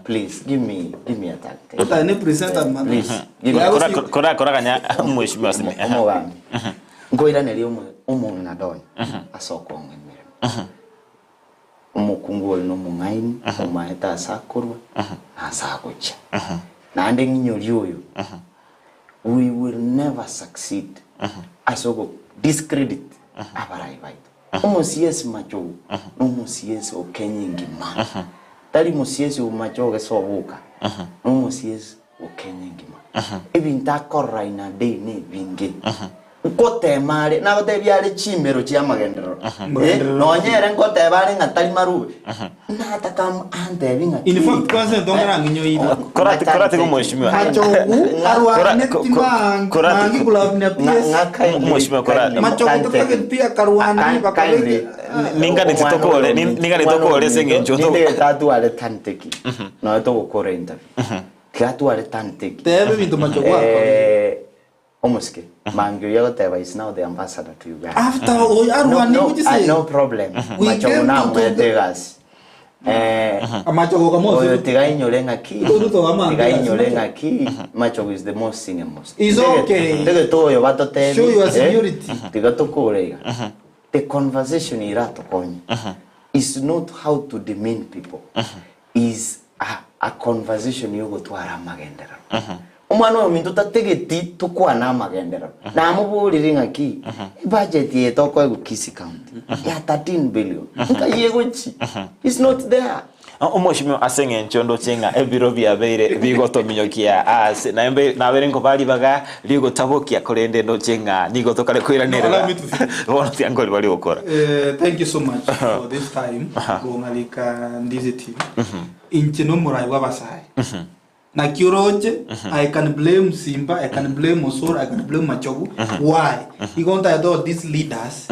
Please give me a tag. But I never presented man. Please give me. Kora kanya mheshimiwa sime. Omogami. Nkoira nelimbu umuntu nadonya. Asoko ngene. Umukungu no mungaini, umaheta asakurwa, asakucha. Na ande nginyori oyo. We will never succeed. Asoko discredit abarai baitu. Umusiesi Machogu, umusiesi okenyingima. Tali musiesi umachoge sobuka. Umusiesi okenyingima. Ebinta korra ina de ne binge. Nkote mare na kote byale chimbero chia magendero. No nyere nkote bale ngatali maru. Na takam ante binga. In fact kwanza ndongera nginyo ina. Korati ko mheshimiwa. Machogu arwa netima mangi kulabnya PS. Mheshimiwa korati. Machogu tukake pia karwani bakabege. Ninga nitokole sengenjo to. Ninde tatu ale tanteki. No to kokore interview. Tatu ale tanteki. Tebe bintu Machogu akore. Omuske, Mangio Yagoteva is now the ambassador to Uganda. After all, no problem. Machogu na mwetegas. Machogu Tigainyolenga ki. Tigainyolenga ki. Machogu is the most senior most. It's okay. Show your seniority. The conversation irato konyi. is not how to demean people. Is a conversation yogo twara magendera. Umwana wa mintu tategeti tukwana magendera. Na amubuliri ngaki budget yeto ko Kisi County ya 13 billion. Nkayegochi. It's not there. Omoshimyo asenge nchondo chenga ebiro byabeire bigoto minyokia ase na bere ngo bali baga ligo tabokia kolende ndo chenga nigoto kale kwiranira bona tiangoli bali okora. Thank you so much for this time go ngalika ndizi TV inchino murai wabasai na kioroje I can blame Simba, I can blame Osoro, I can blame Machogu. Why? Igonta do these leaders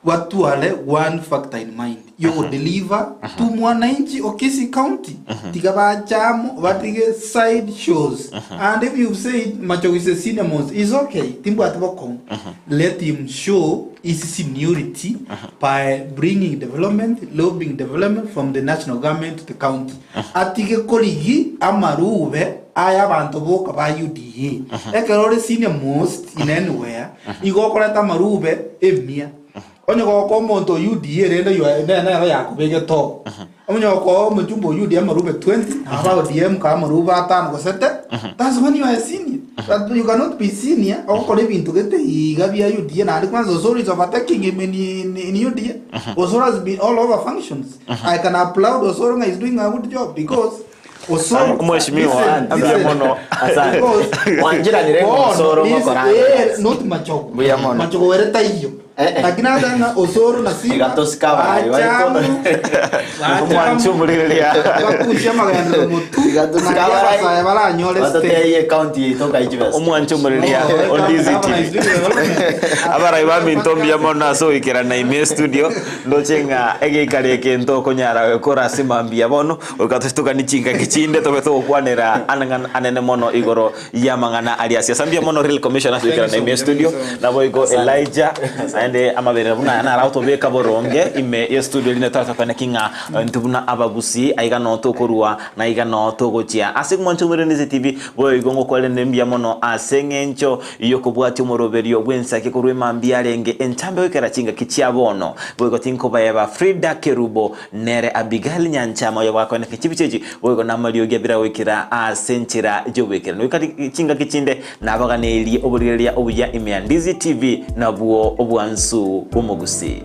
what to one factor in mind. You will deliver to mwananchi o Kisi County. Tigaba jam watige side shows. And if you say Machogu is a senior most, it's okay. Timbo atwako. Let him show his seniority by bringing development, lobbying development from the national government to the county. Atige koligi amarube aya bantu boka ba UDA. Ekerore senior most in anywhere. Igo koleta marube emia. Onye ko monto UDA renda yo na yakubege to. Onye ko mjumbo UDA marube 20 aba DM ka maruba 5 ko 7. That's when you are senior. But you cannot be senior or ko lebintu gete igabia UDA na kwanza Osoro is overtaking him in UDA. Osoro has been all over functions. I can applaud Osoro is doing a good job because Osoro mheshimiwa Biamono asante wanjira ni rengo Osoro ngokora not Machogu Biamono Machogu wereta hiyo lakini hata Osoro na Simba igatosikaba mwanchumulilia bakushia maganda mutu igatosikaba baranyole state county itoka ijibesa omwanchumulilia ondizi TV abara ibami ntombi ya mona so ikira na ime studio ndochenga egekare kento konyara kora simambia bono ukatustuka ni chinga kichinde tobeto kwanera anene mono igoro yamangana alias sambia mono real commissioner so ikira na ime studio na boygo Elijah ande amabere buna na rauto beka boronge ime ye studio line tata kana kinga ntubuna abagusi aiga no tokorua na aiga no togotia asigmonchumure nizi TV boygo ngokole nembia mono asengencho iyo kubwati umoroberio bwensake kurwe mambia renge enchambe wekera chinga kichiabono boygo tinko bayeba Frida Kerubo nere Abigail Nyanchama yo bakone kichibicheji boygo namalio gebira wekira asenchira jo wekira no kati chinga kichinde nabaganeli oburiria obuya ime Ndizi TV nabuo obwansu umugusi.